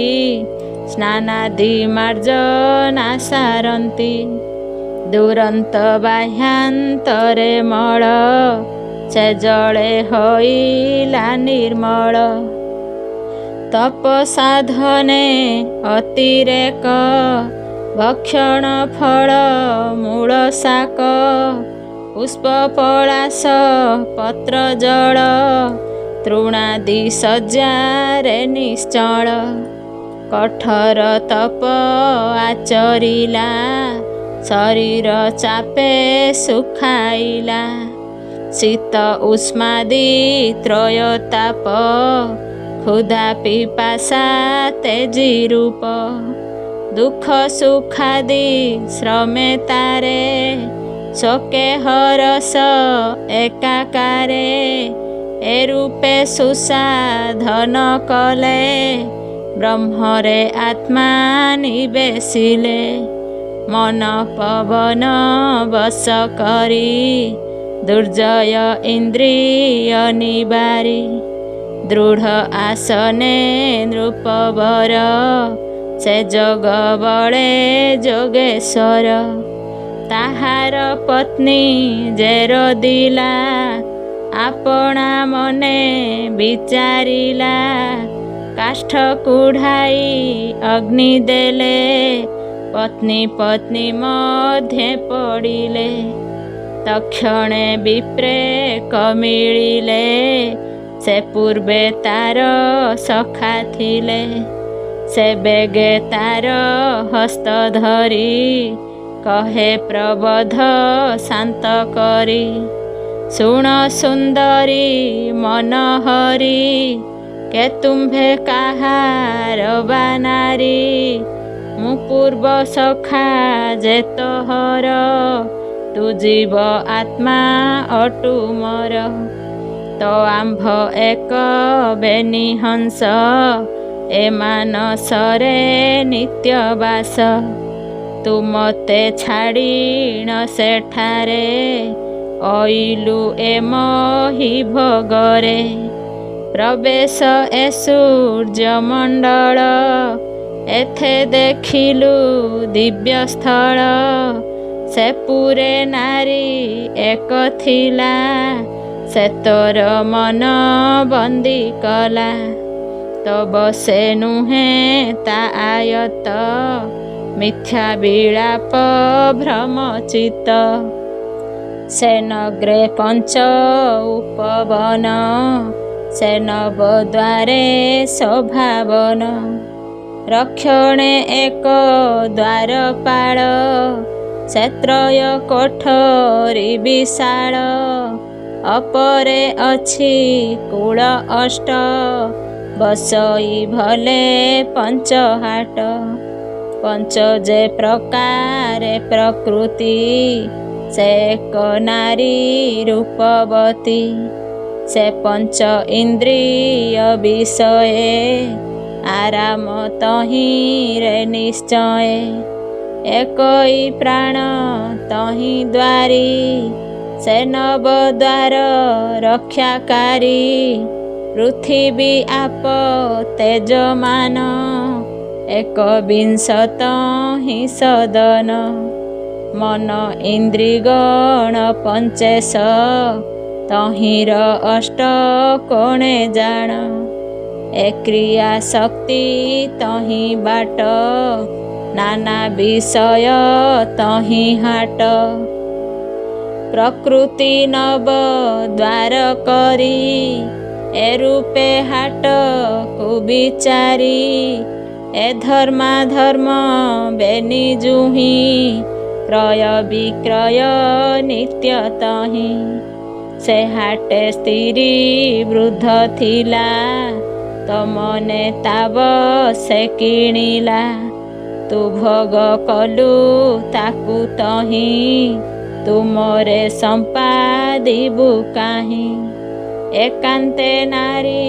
ସ୍ନାନାଦି ମାର୍ଜନା ସାରନ୍ତି। ଦୁରନ୍ତ ବାହ୍ୟାନ୍ତରେ ମଳ ସେ ଜଳେ ହୋଇଲା ନିର୍ମଳ। ତପ ସାଧନେ ଅତିରେକ ଭକ୍ଷଣ ଫଳ ମୂଳ ଶାକ। ପୁଷ୍ପ ପଳାଶ ପତ୍ର ଜଳ ତୃଣାଦି ଶଯ୍ୟାରେ ନିଶ୍ଚଳ। କଠୋର ତପ ଆଚରିଲା ଶରୀର ଚାପେ ସୁଖାଇଲା। ଶୀତ ଉଷ୍ମାଦି ତ୍ରୟତାପ ক্ষুধা পিপাসা তেজি রূপ দুঃখ সুখাদি শ্রমে তারে শোকে হরস একাকারে এ রূপে সুসাধন কলে ব্রহ্মরে আত্মা নিবেশিলে মন পবন বশ করি দুর্জয় ইন্দ্রিয় নিবারি ଦୃଢ଼ ଆସନେ ନୃପବର ସେ ଯୋଗ ବଳେ ଯୋଗେଶ୍ୱର। ତାହାର ପତ୍ନୀ ଜେରଦିଲା ଆପଣା ମନେ ବିଚାରିଲା। କାଷ୍ଠ କୁଢ଼ାଇ ଅଗ୍ନି ଦେଲେ ପତ୍ନୀ ପତ୍ନୀ ମଧ୍ୟେ ପଡ଼ିଲେ। ତକ୍ଷଣେ ବିପ୍ରେ କମିଳିଲେ ସେ ପୂର୍ବେ ତାର ସଖା ଥିଲେ। ସେ ବେଗେ ତାର ହସ୍ତ ଧରି କହେ ପ୍ରବୋଧ ଶାନ୍ତ କରି। ଶୁଣ ସୁନ୍ଦରୀ ମନୋହରି କେ ତୁମ୍ଭେ କାହାର ବା ନାରୀ। ମୁଁ ପୂର୍ବ ସଖା ଯେ ତୋହର ତୁ ଜୀବ ଆତ୍ମା ଅଟୁ ମୋର। ତ ଆମ୍ଭ ଏକ ବେନି ହଂସ ଏ ମାନସରେ ନିତ୍ୟବାସ। ତୁ ମତେ ଛାଡ଼ିଣ ସେଠାରେ ଅଇଲୁ ଏ ମହି ଭୋଗରେ। ପ୍ରବେଶ ଏ ସୂର୍ଯ୍ୟମଣ୍ଡଳ ଏଥେ ଦେଖିଲୁ ଦିବ୍ୟ ସ୍ଥଳ। ସେ ପୁରେ ନାରୀ ଏକ ଥିଲା ସେ ତୋର ମନ ବନ୍ଦୀ କଲା। ତବ ସେ ନୁହେଁ ତା ଆୟତ ମିଥ୍ୟା ବିଳାପ ଭ୍ରମଚିତ। ସେ ନଗ୍ରେ ପଞ୍ଚ ଉପବନ ସେ ନବଦ୍ୱାରେ ଶୋଭାବନ। ରକ୍ଷଣେ ଏକ ଦ୍ୱାରପାଳ ସେ ତ୍ରୟ କୋଠରୀ ବିଶାଳ। ଅପରେ ଅଛି କୂଳ ଅଷ୍ଟ ବସଇ ଭଲେ ପଞ୍ଚହାଟ। ପଞ୍ଚ ଯେ ପ୍ରକାରେ ପ୍ରକୃତି ସେ ଏକ ନାରୀ ରୂପବତୀ। ସେ ପଞ୍ଚ ଇନ୍ଦ୍ରିୟ ବିଷये ଆରାମ ତହିଁରେ ନିଶ୍ଚୟ। ଏକଇ ପ୍ରାଣ ତହିଁ ଦ୍ୱାରୀ ସେ ନବଦ୍ୱାର ରକ୍ଷାକାରୀ। ପୃଥିବୀ ଆପ ତେଜମାନ ଏକ ବିଂଶତ ହିଁ ସଦନ। ମନ ଇନ୍ଦ୍ରିଗଣ ପଞ୍ଚେଶ ତହିଁର ଅଷ୍ଟ କୋଣେ ଜାଣ। ଏ କ୍ରିୟା ଶକ୍ତି ତହିଁ ବାଟ ନାନା ବିଷୟ ତହିଁ ହାଟ। ପ୍ରକୃତି ନବ ଦ୍ୱାର କରି ଏ ରୂପେ ହାଟକୁ ବିଚାରି। ଏ ଧର୍ମାଧର୍ମ ବେନି ଜୁହିଁ କ୍ରୟ ବିକ୍ରୟ ନିତ୍ୟ ତହିଁ। ସେ ହାଟେ ସ୍ତ୍ରୀ ବୃଦ୍ଧ ଥିଲା ତ ମନେ ତାବ ସେ କିଣିଲା। ତୁ ଭୋଗ କଲୁ ତାକୁ ତହିଁ ତୁମରେ ସମ୍ପାଦିବୁ କାହିଁ। ଏକାନ୍ତେ ନାରୀ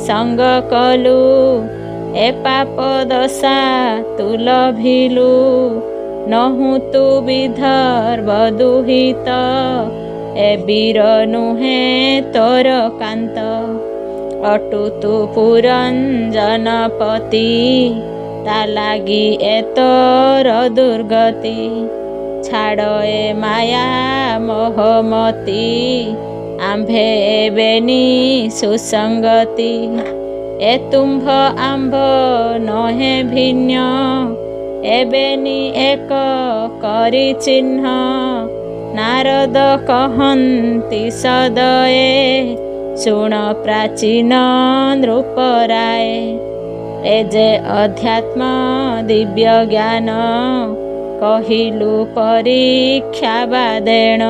ସଙ୍ଗ କଲୁ ଏ ପାପ ଦଶା ତୁ ଲଭିଲୁ। ନହୁଁ ତୁ ବିଦର୍ଭ ଦୁହିତ ଏ ବୀର ନୁହେଁ ତୋର କାନ୍ତ। ଅଟୁ ତୁ ପୁରଞ୍ଜନପତି ତା ଲାଗି ଏ ତୋର ଦୁର୍ଗତି। ଛାଡ଼ ଏ ମାୟା ମୋହମତି ଆମ୍ଭେ ଏବେନି ସୁସଙ୍ଗତି। ଏ ତୁମ୍ଭ ଆମ୍ଭ ନୁହେଁ ଭିନ୍ନ ଏବେନି ଏକ କରି ଚିହ୍ନ। ନାରଦ କହନ୍ତି ସଦୟେ ଶୁଣ ପ୍ରାଚୀନ ନୃପରାୟ। ଏ ଯେ ଅଧ୍ୟାତ୍ମ ଦିବ୍ୟ ଜ୍ଞାନ କହିଲୁ ପରୀକ୍ଷା ବାଦେଣ।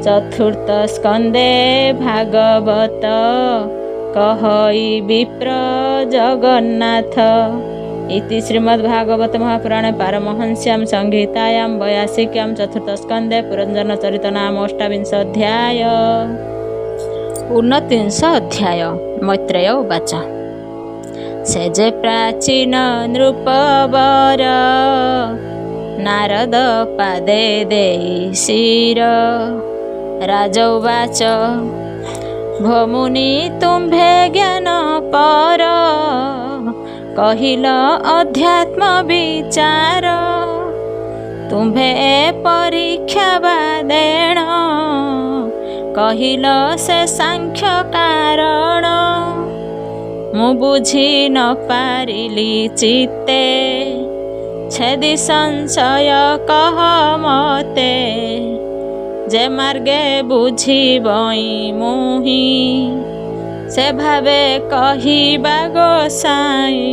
ଚତୁର୍ଥ ସ୍କନ୍ଧେ ଭାଗବତ କହଇ ବିପ୍ର ଜଗନ୍ନାଥ। इति श्रीमद्भागवत महापुराणे पारमहंस्यां संहितायां 82 चतुर्थ स्कन्धे पुरंजन चरित नाम 28 अध्याय। 29 अध्याय। मैत्रेय उवाच से जे प्राचीन नृपवर नारद पादे देई शिर। राज उवाच ଭମୁନି ତୁମ୍ଭେ ଜ୍ଞାନ କର, କହିଲ ଅଧ୍ୟାତ୍ମ ବିଚାର। ତୁମ୍ଭେ ପରୀକ୍ଷା ବା ଦେଣ, କହିଲ ସେ ସାଂଖ୍ୟ କାରଣ। ମୁଁ ବୁଝି ନ ପାରିଲି ଚିତ୍ତେ, ଛେଦି ସଂଶୟ କହ ମତେ। ଯେ ମାର୍ଗେ ବୁଝିବଇ ମୁହିଁ, ସେ ଭାବେ କହିବା ଗୋସାଇଁ।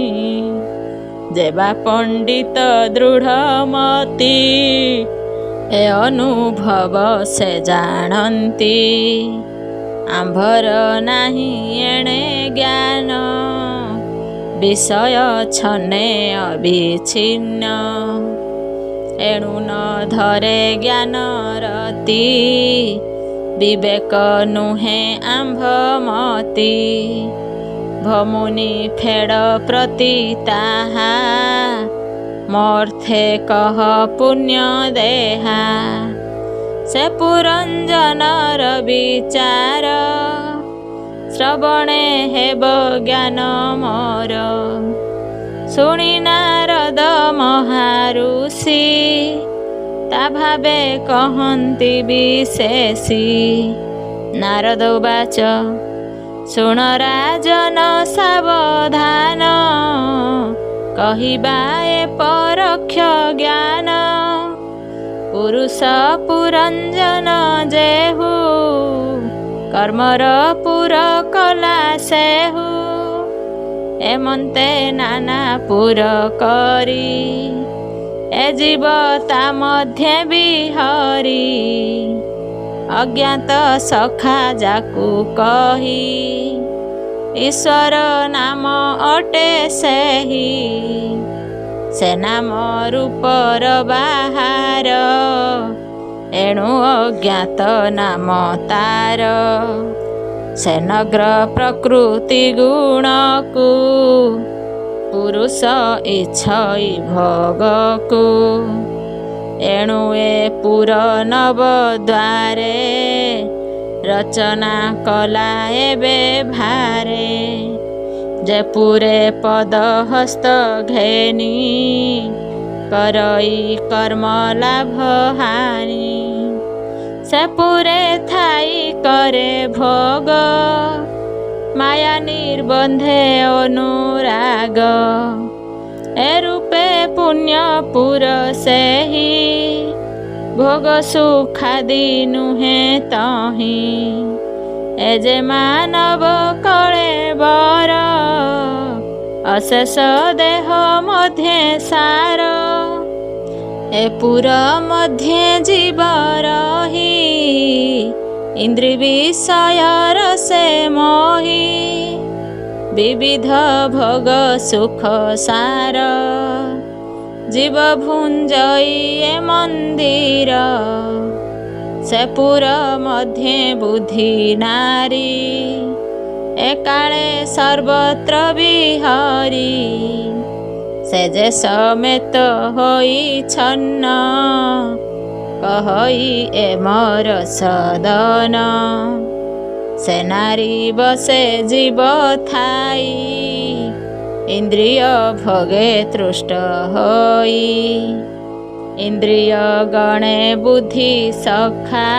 ଯେବା ପଣ୍ଡିତ ଦୃଢ଼ମତି, ଏ ଅନୁଭବ ସେ ଜାଣନ୍ତି। ଆମ୍ଭର ନାହିଁ ଏଣେ ଜ୍ଞାନ, ବିଷୟ ଛନେ ଅବିଚ୍ଛିନ୍ନ। ଏଣୁ ନ ଧରେ ଜ୍ଞାନ ରତି, ବିବେକ ନୁହେଁ ଆମ୍ଭମତି। ଭମୁନି ଫେଡ଼ ପ୍ରତି ତାହା, ମର୍ଥେ କହ ପୁଣ୍ୟ ଦେହା। ସେ ପୁରଞ୍ଜନର ବିଚାର, ଶ୍ରବଣେ ହେବ ଜ୍ଞାନ ମୋର। ଶୁଣି ନାରଦ ମହାରୁଷି, ତା ଭାବେ କହନ୍ତି ବିଶେଷୀ। ନାରଦ ଉବାଚ ଶୁଣ ରାଜନ ସାବଧାନ, କହିବା ଏ ପରୋକ୍ଷ ଜ୍ଞାନ। ପୁରୁଷ ପୁରଞ୍ଜନ ଯେହୁ, କର୍ମର ପୁର କଲା ସେହୁ। ଏମନ୍ତେ ନାନା ପୁର କରି, ଏ ଜୀବ ତା ମଧ୍ୟେ ବିହରି। ଅଜ୍ଞାତ ସଖା ଯାକୁ କହି, ଈଶ୍ୱର ନାମ ଅଟେ ସେହି। ସେ ନାମ ରୂପର ବାହାର, ଏଣୁ ଅଜ୍ଞାତ ନାମ ତାର। ସେ ନଗ୍ର ପ୍ରକୃତି ଗୁଣକୁ, ପୁରୁଷ ଇଚ୍ଛଇ ଭୋଗକୁ। ଏଣୁ ଏ ପୁର ନବ ଦ୍ୱାରେ, ରଚନା କଲା ଏବେ ଭାରେ। ଯେ ପୁରେ ପଦ ହସ୍ତ ଘେନି, କରଇ କର୍ମ ଲାଭ ହାନି। ସେ ପୁରେ ଥାଇ କରେ ଭୋଗ, ମାୟା ନିର୍ବନ୍ଧେ ଅନୁରାଗ। ଏ ରୂପେ ପୁଣ୍ୟ ପୁର ସେହି, ଭୋଗ ସୁଖାଦି ନୁହେଁ ତହିଁ। ଏ ଯେ ମାନବ କଳେ बर, ଅଶେଷ ଦେହ ମଧ୍ୟେ ସାର। ଏ ପୁର ମଧ୍ୟେ ଜୀବ ରହି, ଇନ୍ଦ୍ରି ବିଷୟର ସେ ମୋହି। ବିବିଧ ଭୋଗ ସୁଖ ସାର, ଜୀବ ଭୁଞ୍ଜଇ ଏ ମନ୍ଦିର। ସେ ପୁର ମଧ୍ୟେ ବୁଦ୍ଧି ନାରୀ, ଏ କାଳେ ସର୍ବତ୍ର ବିହରି। ସେ ଯେ ସಮೇତ ହୋଇଛନ୍ନ, କହଇ ଏ ମୋର ସଦନ। ସେ ନାରୀ ବସେ ଜୀବ ଥାଇ, ଇନ୍ଦ୍ରିୟ ଭୋଗେ ତୃଷ୍ଟ ହୋଇ। ଇନ୍ଦ୍ରିୟ ଗଣେ ବୁଦ୍ଧି ସଖା,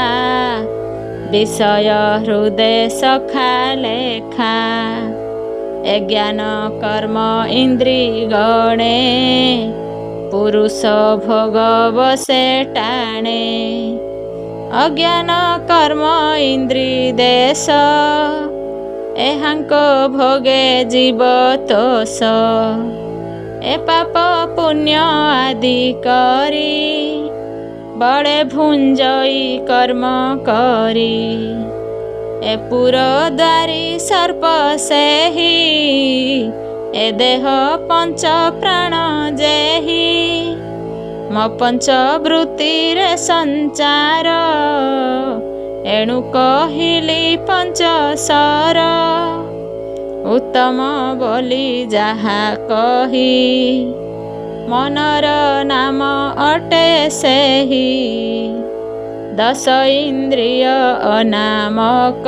ବିଷୟ ହୃଦେ ସଖା ଲେଖା। ଏ ଜ୍ଞାନ କର୍ମ ଇନ୍ଦ୍ରି ଗଣେ, ପୁରୁଷ ଭୋଗ ବସେ ଟାଣେ। ଅଜ୍ଞାନ କର୍ମ ଇନ୍ଦ୍ରି ଦେଶ, ଏହାଙ୍କ ଭୋଗେ ଜୀବ ତୋଷ। ଏ ପାପ ପୁଣ୍ୟ ଆଦି କରି, ବଳେ ଭୁଞ୍ଜଇ କର୍ମ କରି। ଏ ପୁର ଦ୍ୱାରୀ ସର୍ପ ସେହି, ଏ ଦେହ ପଞ୍ଚ ପ୍ରାଣ ଯେହି। ମୋ ପଞ୍ଚ ବୃତ୍ତିରେ ସଞ୍ଚାର, ଏଣୁ କହିଲି ପଞ୍ଚସର। ଉତ୍ତମ ବୋଲି ଯାହା କହି, ମନର ନାମ ଅଟେ ସେହି। ଦଶ ଇନ୍ଦ୍ରିୟ ଅନାମକ,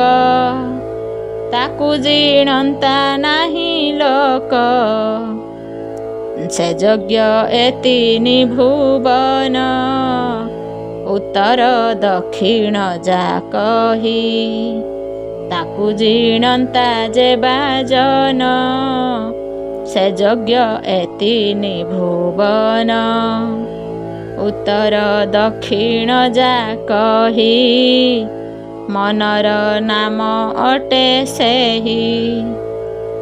ତାକୁ ଜିଣନ୍ତା ନାହିଁ ଲୋକ। ସେ ଯଜ୍ଞ ଏ ତିନି ଭୁବନ, ଉତ୍ତର ଦକ୍ଷିଣ ଯା କହି। ତାକୁ ଜିଣନ୍ତା ଯେ ବାଜନ, ସେ ଯଜ୍ଞ ଏ ତିନି ଭୁବନ, ଉତ୍ତର ଦକ୍ଷିଣ ଯା କହି। ମନର ନାମ ଅଟେ ସେହି,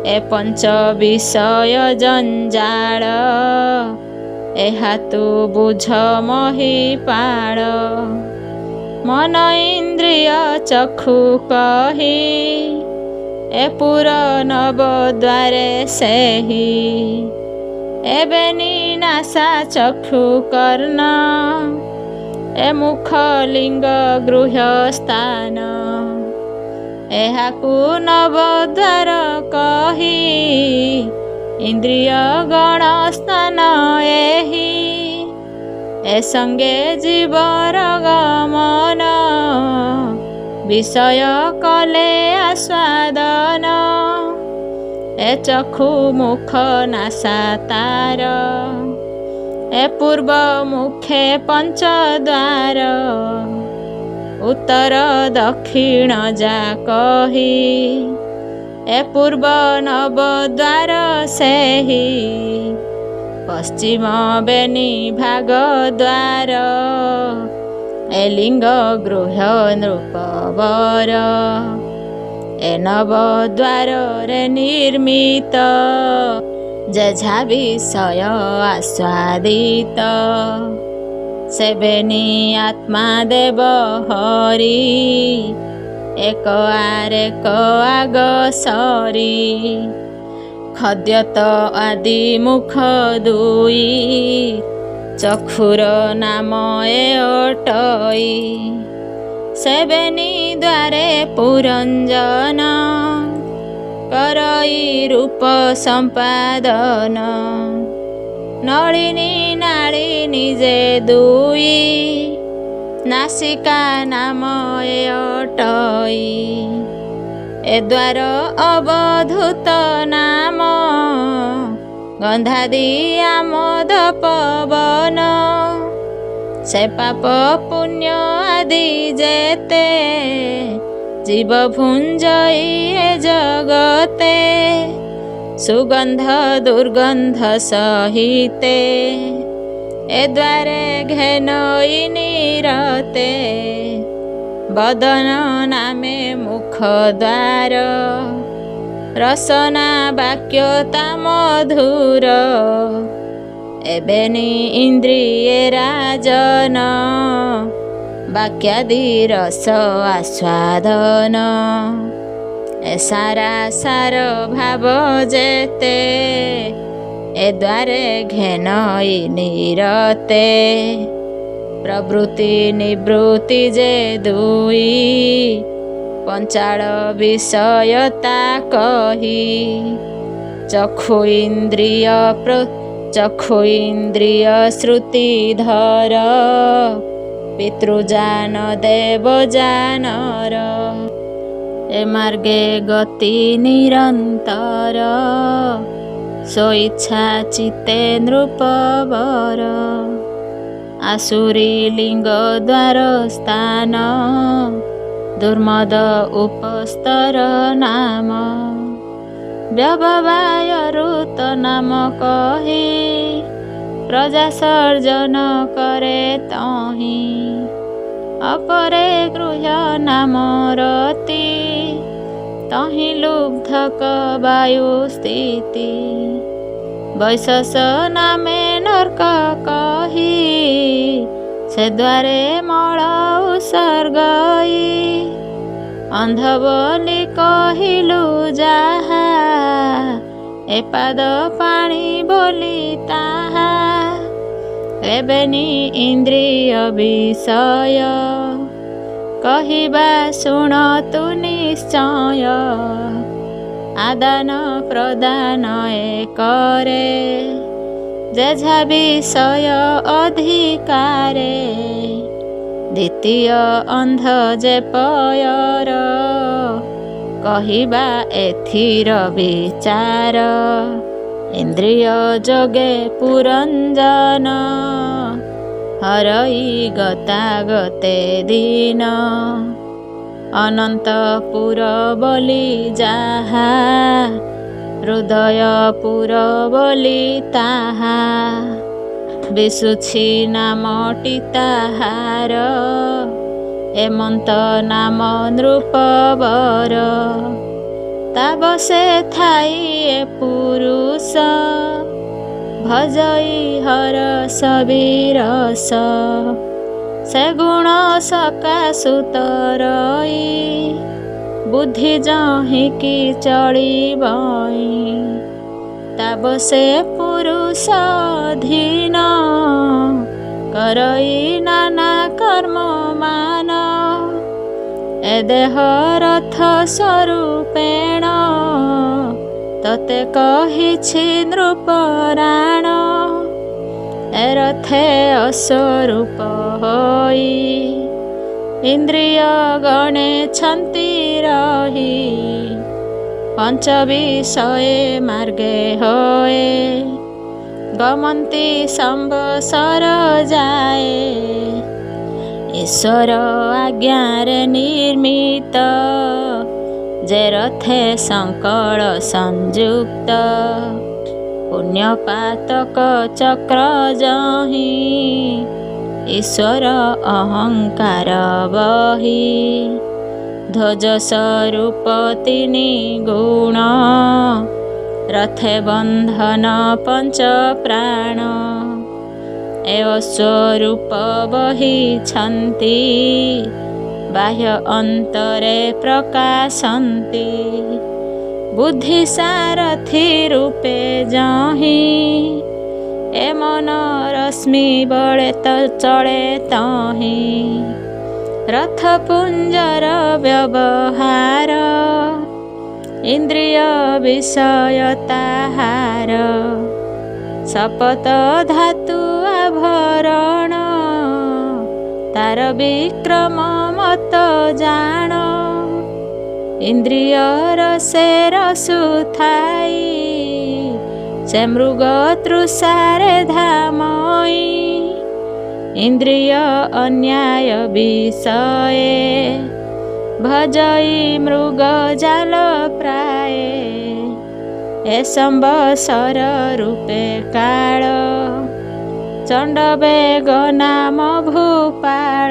ଏ ପଞ୍ଚ ବିଷୟ ଜଞ୍ଜାଳ। ଏହା ତୁ ବୁଝ ମହିପାଳ। ମନ ଇନ୍ଦ୍ରିୟ ଚକ୍ଷୁ କହି, ଏ ପୁର ନବଦ୍ୱାରେ ସେହି। ଏବେ ନିନାଶା ଚକ୍ଷୁ କର୍ଣ୍ଣ, ଏ ମୁଖ ଲିଙ୍ଗ ଗୃହସ୍ଥାନ। ଏହାକୁ ନବଦ୍ୱାର କହି, ଇନ୍ଦ୍ରିୟ ଗଣ ସ୍ଥାନ ଏହି। ଏ ସଙ୍ଗେ ଜୀବର ଗମନ, ବିଷୟ କଲେ ଆସ୍ୱାଦନ। ଏ ଚକ୍ଷୁ ମୁଖ ନାସା ତାର, ଏ ପୂର୍ବ ମୁଖେ ପଞ୍ଚଦ୍ୱାର। ଉତ୍ତର ଦକ୍ଷିଣ ଯା କହି, ଏ ପୂର୍ବ ନବଦ୍ୱାର ସେହି। ପଶ୍ଚିମ ବେନି ଭାଗ ଦ୍ୱାର, ଏ ଲିଙ୍ଗ ଗୃହ ନୃପବର। ଏ ନବଦ୍ୱାରରେ ନିର୍ମିତ, ଯେଝା ବିଷୟ ଆସ୍ୱାଦିତ। ସେବେନି ଆତ୍ମା ଦେବ ହରି, ଏକ ଆରେକ ଆଗ ସରି। ଖଦ୍ୟତ ଆଦି ମୁଖ ଦୁଇ, ଚକ୍ଷୁର ନାମ ଏ ଅଟଇ। ସେବେନି ଦ୍ୱାରେ ପୁରଞ୍ଜନ, କରଇ ରୂପ ସମ୍ପାଦନ। ନଳିନୀ ନାଳିନୀ ଯେ ଦୁଇ, ନାସିକା ନାମ ଏ ଅଟଇ। ଏ ଦ୍ୱାର ଅବଧୂତ ନାମ, ଗନ୍ଧାଦି ଆମୋଦ ପବନ। ସେ ପାପ ପୁଣ୍ୟ ଆଦି ଯେତେ, ଜୀବ ଭୁଞ୍ଜଇ ଏ ଜଗତେ। ସୁଗନ୍ଧ ଦୁର୍ଗନ୍ଧ ସହିତେ, ଏ ଦ୍ୱାରେ ଘେନଇ ନିରତେ। ବଦନ ନାମେ ମୁଖ ଦ୍ୱାର, ରସନା ବାକ୍ୟତା ମଧୁର। ଏବେନି ଇନ୍ଦ୍ରିଏ ରାଜନ, ବାକ୍ୟାଦି ରସ ଆସ୍ୱାଦନ। ଏ ସାରା ସାର ଭାବ ଯେତେ, ଏ ଦ୍ୱାରେ ଘେନଇ ନିରତେ। ପ୍ରବୃତ୍ତି ନିବୃତ୍ତି ଯେ ଦୁଇ, ପଞ୍ଚାଳ ବିଷୟତା କହି। ଚକ୍ଷୁ ଇନ୍ଦ୍ରିୟ ଶ୍ରୁତିଧର, ପିତୃଜାନ ଦେବଜାନର। ଏ ମାର୍ଗେ ଗତି ନିରନ୍ତର, ସ୍ୱଇଚ୍ଛା ଚିତ୍ତେ ନୃପବର। ଆସୁରୀ ଲିଙ୍ଗ ଦ୍ୱାର ସ୍ଥାନ, ଦୁର୍ମଦ ଉପସ୍ତର ନାମ। ବ୍ୟବବାୟ ଋତ ନାମ କହି, ପ୍ରଜା ସର୍ଜନ କରେ ତହିଁ। ଅପରେ ଗୃହ ନାମ ରତି, ତହିଁ ଲୁବ୍ଧକ ବାୟୁ ସ୍ଥିତି। ବୈଶସ ନାମେ ନର୍କ କହି, ସେ ଦ୍ୱାରେ ମଳ ଉତ୍ସର୍ଗଇ। ଅନ୍ଧ ବୋଲି କହିଲୁ ଯାହା, ଏ ପାଦ ପାଣି ବୋଲି ତାହା। ଏବେନି ଇନ୍ଦ୍ରିୟ ବିଷୟ, କହିବା ଶୁଣ ତୁ ନିଶ୍ଚୟ। ଆଦାନ ପ୍ରଦାନ ଏ କରେ, ଯେଝା ବିଷୟ ଅଧିକାରେ। ଦ୍ୱିତୀୟ ଅନ୍ଧ ଯେ ପୟର, କହିବା ଏଥିର ବିଚାର। ଇନ୍ଦ୍ରିୟ ଯୋଗେ ପୁରଞ୍ଜନ ହରଇ ଗତାଗତେ ଦିନ। ଅନନ୍ତପୁର ବୋଲି ଯାହା ହୃଦୟପୁର ବୋଲି ତାହା। ବିଶୁଛି ନାମଟି ତାହାର ଏମନ୍ତ ନାମ ନୃପବର। ତାବ ସେ ଥାଇ ଏ ପୁରୁଷ ଭଜଇ ହରସ ବିରସ। ସେ ଗୁଣ ସକାଶୁତରଇ ବୁଦ୍ଧି ଯହିଁକି ଚଳିବଇ। ତାବ ସେ ପୁରୁଷ ଅଧୀନ କରଇ ନାନା କର୍ମ ମାନ। ଏ ଦେହ ରଥ ସ୍ୱରୂପେଣ ତତେ କହିଛି ନୃପରାଣ। ଏ ରଥେ ଅସ୍ୱରୂପ ହୋଇ ଇନ୍ଦ୍ରିୟ ଗଣେଛନ୍ତି ରହି। ପଞ୍ଚ ବିଷୟେ ମାର୍ଗେ ହୋଏ ଗମନ୍ତି ସମ୍ବସର ଯାଏ। ଈଶ୍ୱର ଆଜ୍ଞାରେ ନିର୍ମିତ ଯେ ରଥେ ସଂକଳ ସଂଯୁକ୍ତ। ପୁଣ୍ୟ ପାତକ ଚକ୍ର ଯହିଁ ଈଶ୍ୱର ଅହଙ୍କାର ବହି। ଧ୍ୱଜ ସ୍ୱରୂପ ତିନି ଗୁଣ ରଥେ ବନ୍ଧନ ପଞ୍ଚ ପ୍ରାଣ। ଏ ଅସ୍ୱରୂପ ବହିଛନ୍ତି ବାହ୍ୟ ଅନ୍ତରେ ପ୍ରକାଶନ୍ତି। ବୁଦ୍ଧି ସାରଥି ରୂପେ ଯହିଁ ଏ ମନ ରଶ୍ମି ବଳେ ତ ଚଳେ ତହିଁ। ରଥ ପୁଞ୍ଜର ବ୍ୟବହାର ଇନ୍ଦ୍ରିୟ ବିଷୟ ତାହାର। ଶପଥ ଧାତୁ ଆଭରଣ ତାର ବିକ୍ରମ ମତ ଜାଣ। ଇନ୍ଦ୍ରିୟର ସେ ରସୁଥାଇ ସେ ମୃଗ ତୃଷାରେ ଧାମଇ। ଇନ୍ଦ୍ରିୟ ଅନ୍ୟାୟ ବିଷये ଭଜଇ ମୃଗ ଜାଲ ପ୍ରାଏ। ଏ ସମ୍ବସର ରୂପେ କାଳ ଚଣ୍ଡ ବେଗ ନାମ ଭୂପାଳ।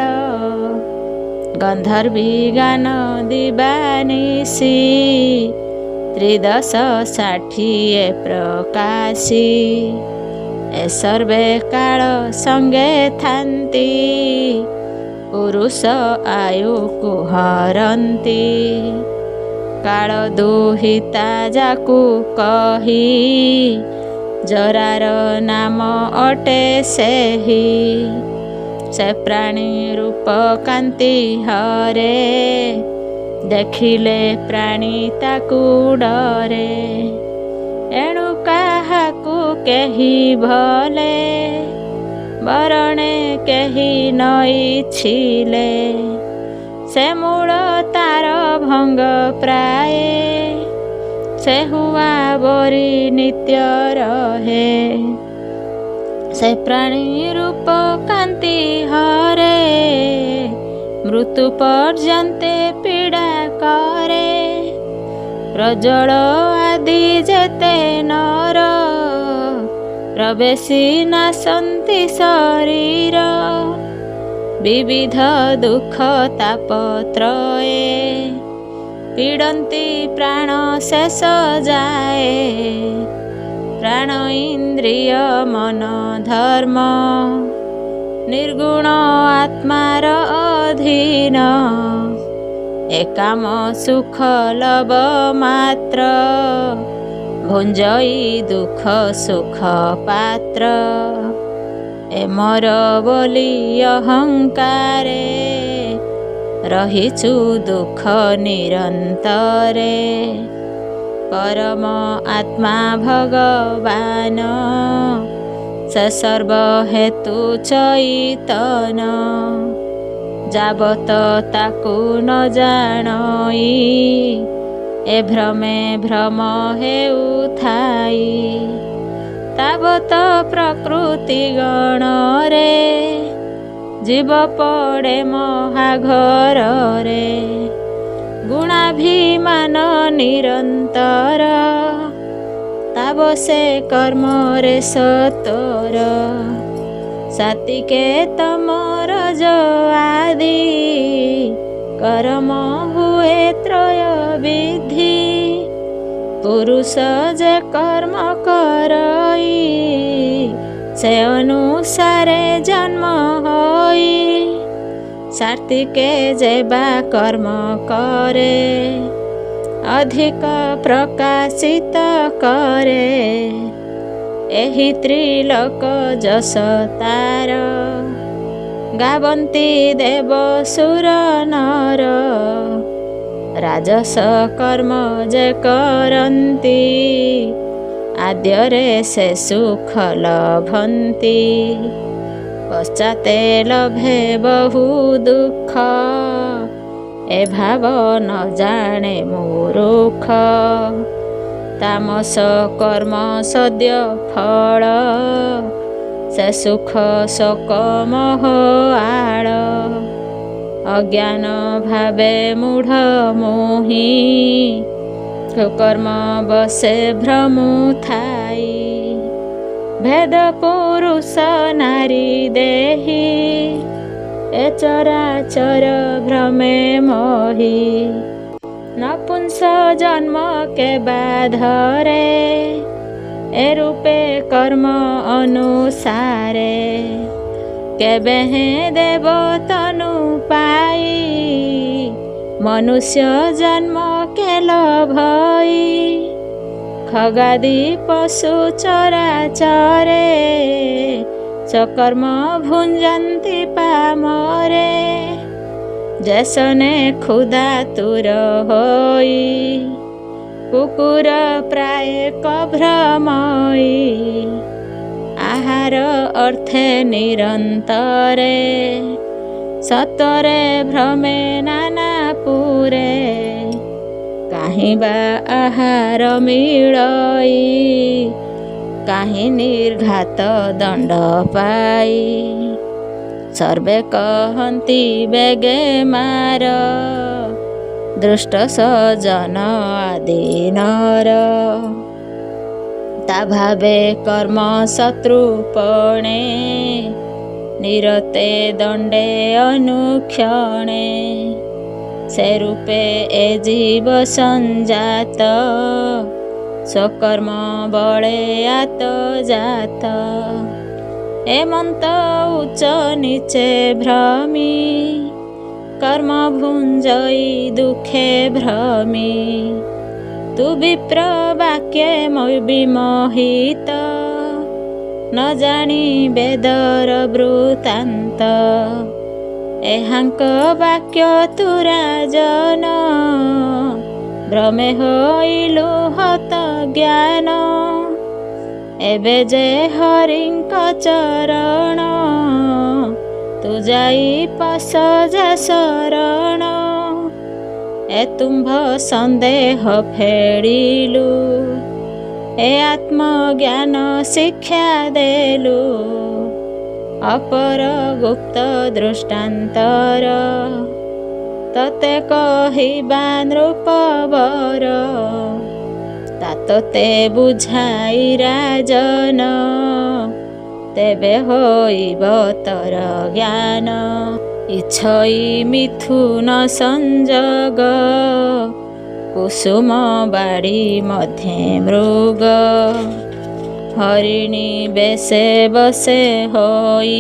ଗନ୍ଧର୍ବି ଗାନ ଦିବାନିଶି ତ୍ରିଦଶ ଷାଠିଏ ପ୍ରକାଶୀ। ଏ ସର୍ବେ କାଳ ସଙ୍ଗେ ଥାନ୍ତି ପୁରୁଷ ଆୟୁକୁ ହରନ୍ତି। କାଳ ଦୁହିତା ଯାକୁ କହି ଜରାର ନାମ ଅଟେ ସେହି। ସେ ପ୍ରାଣୀ ରୂପ କାନ୍ତି ହରେ ଦେଖିଲେ ପ୍ରାଣୀ ତାକୁ ଡରେ। ଏଣୁ କାହାକୁ କେହି ଭଲେ ବରଣେ କେହି ନଇଥିଲେ। ସେ ମୂଳ ତାର ଭଙ୍ଗ ପ୍ରାଏ ସେ ହୁଆ ବରି ନିତ୍ୟ ରହେ। ସେ ପ୍ରାଣୀ ରୂପ କାନ୍ତି ହରେ ମୃତ୍ୟୁ ପର୍ଯ୍ୟନ୍ତେ ପୀଡ଼ା କରେ। ପ୍ରଜଳ ଆଦି ଯେତେ ନର ପ୍ରବେଶୀ ନାଶନ୍ତି ଶରୀର। ବିବିଧ ଦୁଃଖ ତାପତ୍ରୟେ ପୀଡ଼ନ୍ତି ପ୍ରାଣ ଶେଷ ଯାଏ। ପ୍ରାଣ ଇନ୍ଦ୍ରିୟ ମନ ଧର୍ମ ନିର୍ଗୁଣ ଆତ୍ମାର ଅଧୀନ। ଏକାମ ସୁଖ ଲବ ମାତ୍ର ଭୁଞ୍ଜଇ ଦୁଃଖ ସୁଖ ପାତ୍ର। ଏ ମୋର ବୋଲି ଅହଙ୍କାରେ ରହିଛୁ ଦୁଃଖ ନିରନ୍ତରେ। ପରମ ଆତ୍ମା ଭଗବାନ ସେ ସର୍ବ ହେତୁ ଚୈତନ। ଯାବତ ତାକୁ ନ ଜାଣଇ ଏ ଭ୍ରମେ ଭ୍ରମ ହେଉଥାଇ ତାବତ ପ୍ରକୃତି ଗଣରେ ଜୀବ ପଡ଼େ ମହାଘରରେ ଗୁଣାଭିମାନ ନିରନ୍ତର ତାବ ସେ କର୍ମରେ ସତର ସାତିକେ ତମର ଆଦି କରମ ହୁଏ ତ୍ରୟ ବିଧି ପୁରୁଷ ଯେ କର୍ମ କରଇ ସେ ଅନୁସାରେ ଜନ୍ମ ହୋଇ ସାର୍ଥିକେ ଯେ ବା କର୍ମ କରେ ଅଧିକ ପ୍ରକାଶିତ କରେ ଏହି ତ୍ରିଲୋକ ଯଶ ତାର ଗାବନ୍ତି ଦେବ ସୁର ନର ରାଜସ କର୍ମ ଯେ କରନ୍ତି ଆଦ୍ୟରେ ସେ ସୁଖ ଲଭନ୍ତି ପଶ୍ଚାତେ ଲଭେ ବହୁ ଦୁଃଖ ଏ ଭାବ ନ ଜାଣେ ମୂରୁଖ ତାମସ କର୍ମ ସଦ୍ୟ ଫଳ ସେ ସୁଖ ଶୋକ ମୋହ ଆଳ ଅଜ୍ଞାନ ଭାବେ ମୂଢ଼ ମୋହି କର୍ମ ବସେ ଭ୍ରମୁ ଥାଇ ଭେଦ ପୁରୁଷ ନାରୀ ଦେହି ଏ ଚରାଚର ଭ୍ରମେ ମୋହି ନପୁଂସ ଜନ୍ମ କେବା ଧରେ ଏ ରୂପେ କର୍ମ ଅନୁସାରେ କେବେ ହେଁ ଦେବ ତନୁ ପାଇ ମନୁଷ୍ୟ ଜନ୍ମ କେଲ ଭଇ ଖଗାଦି ପଶୁ ଚରାଚରେ ସକର୍ମ ଭୁଞ୍ଜନ୍ତି ପାମରେ ଜେସନେ ক্ষুধা ତୁର ହୋଇ କୁକୁର ପ୍ରାୟ କଭ୍ରମଇ ଆହାର ଅର୍ଥେ ନିରନ୍ତରେ ସତରେ ଭ୍ରମେ ନାନା ପୁରେ କାହିଁ ବା ଆହାର ମିଳଇ କାହିଁ ନିର୍ଘାତ ଦଣ୍ଡ ପାଇ ସର୍ବେ କହନ୍ତି ବେଗେ ମାର ଦୃଷ୍ଟ ସଜନ ଆଦି ନର ତା ଭାବେ କର୍ମ ଶତ୍ରୁପଣେ ନିରତେ ଦଣ୍ଡେ ଅନୁକ୍ଷଣେ ସେ ରୂପେ ଏ ଜୀବ ସଞ୍ଜାତ ସ୍ୱକର୍ମ ବଳେ ଆତ ଜାତ ଏମନ୍ତ ଉଚ୍ଚ ନିଚେ ଭ୍ରମି কর্ম ভুঞ্জই দুঃখে ভ্রমি তু বিপ্র বাক্যে মই বিমোহিত ন জানি বেদর বৃত্তান্ত এহাঙ্ক বাক্য তু রাজন ভ্রমে হইলু হত জ্ঞান এবে যে হরিঙ্ক চরণ তু যাই পশ যা শରଣ এ তুম্ভ সন্দেহ ফেড়িলু এ আত্মজ্ঞান শিক্ষা দেলু অপর গুপ্ত দৃষ্টান্তর ততে কহিবা নৃপবর তাততে বুঝাই রাজন তেবে হইব তর জ্ঞান ইচ্ছই মিথুন সংযোগ কুসুম বাড়ি মধ্যে মৃগ হরিণী বেশে বসে হই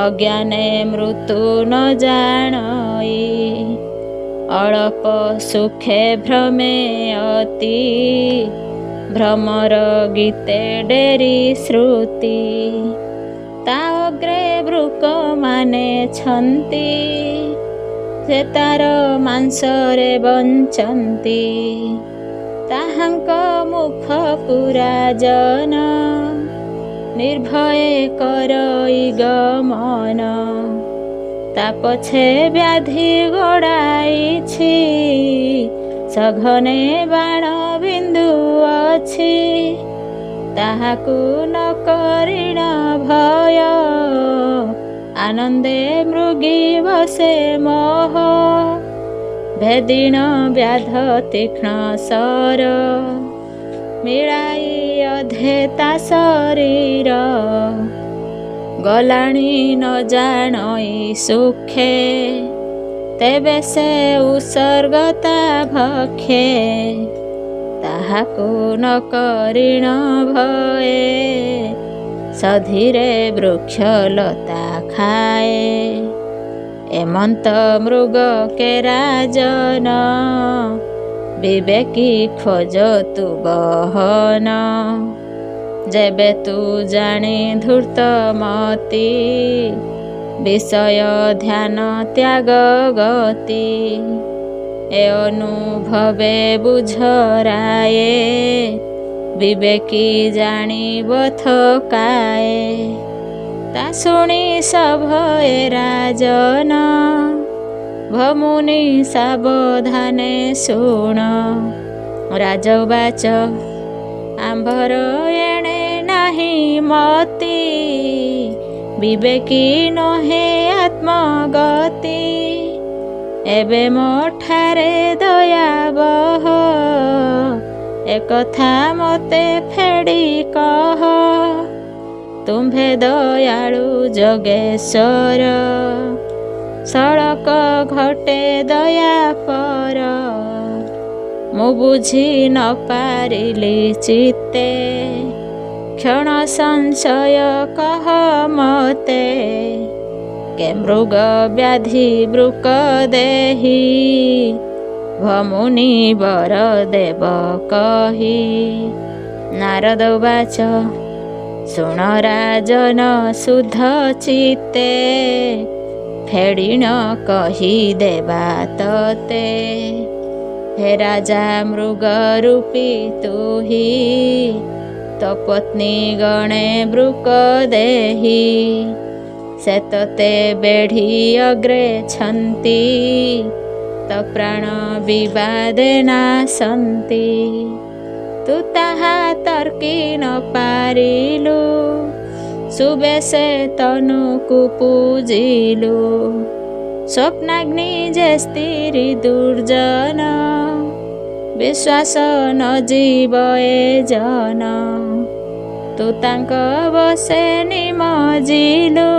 অজ্ঞানে মৃত্যু ন জাণই অଳପ সুখে ভ্রমে অতি ভ্রমর গীতে ডেরি শ্রুতি তা অগ্রে বୃକ ମାନେ ଛନ୍ତି ସେ ତାର ମାଂସରେ ବଞ୍ଚନ୍ତି ତାହାଙ୍କ ମୁଖକୁ ରାଜନ ନିର୍ଭୟ କରଇ ଗମନ ତା ପଛେ ବ୍ୟାଧି ଗୋଡ଼ାଇଛି ସଘନେ ବାଣ ବିନ୍ଦୁ ଅଛି, ତାହାକୁ ନ କରିଣ ଭୟ। ଆନନ୍ଦେ ମୃଗୀ ବସେ ମୋହ, ଭେଦିଣ ବ୍ୟାଧ ତୀକ୍ଷ୍ଣ ସର। ମିଳାଇ ଅଧେ ତା ଶରୀର, ଗଲାଣି ନ ଜାଣଇ ସୁଖେ। ତେବେ ସେ ଉତ୍ସର୍ଗ ତା ଭକ୍ଷେ, ତାହାକୁ ନ କରିଣ ଭଏ। ସଧୀରେ ବୃକ୍ଷଲତା ଖାଏ, ଏମନ୍ତ ମୃଗ କେରାଜନ। ବିବେକୀ ଖୋଜ ତୁ ଗହନ, ଯେବେ ତୁ ଜାଣି ଧୂର୍ତ୍ତ ମତି। ବିଷୟ ଧ୍ୟାନ ତ୍ୟାଗ ଗତି, ଏ ଅନୁଭବେ ବୁଝରାଏ। ବିବେକୀ ଜାଣିବ ଥକାଏ, ତା ଶୁଣି ସଭଏ ରାଜନ। ଭମୁନି ସାବଧାନେ ଶୁଣ, ରାଜବାଚ ଆମ୍ଭର ଏଣେ ନାହିଁ ମତି। ବିବେକୀ ନୁହେଁ ଆତ୍ମଗତି, ଏବେ ମୋଠାରେ ଦୟାବହ। ଏକଥା ମୋତେ ଫେଡ଼ି କହ, ତୁମ୍ଭେ ଦୟାଳୁ ଯୋଗେଶ୍ୱର। ସଳକ ଘଟେ ଦୟା ପର, ମୁଁ ବୁଝି ନ ପାରିଲି ଚିତ୍ତେ। କ୍ଷଣ ସଂଶୟ କହ ମତେ, କେ ମୃଗ ବ୍ୟାଧି ବୃକ ଦେହି। ଭମୁନି ବର ଦେବ କହି, ନାରଦ ବାଚ ଶୁଣ ରାଜନ ଶୁଦ୍ଧ ଚିତ୍ତେ। ଫେଡ଼ିଣ କହି ଦେବା ତତେ, ହେ ରାଜା ମୃଗ ରୂପୀ ତୁହି। ତ ପତ୍ନୀ ଗଣେ ବୃକ ଦେହି, ସେ ତତେ ବେଢ଼ି ଅଗ୍ରେ ଛନ୍ତି। ତ ପ୍ରାଣ ବିବାଦେ ନାଶନ୍ତି, ତୁ ତାହା ତର୍କି ନ ପାରିଲୁ। ସୁବେଶେ ତନୁକୁ ପୂଜିଲୁ, ସ୍ୱପ୍ନାଗ୍ନି ଯେ ସ୍ତ୍ରୀ ଦୁର୍ଜନ। ବିଶ୍ୱାସ ନ ଯିବ ଏ ଜନ, ତୁ ତାଙ୍କ ବସେ ନିମଜିଲୁ।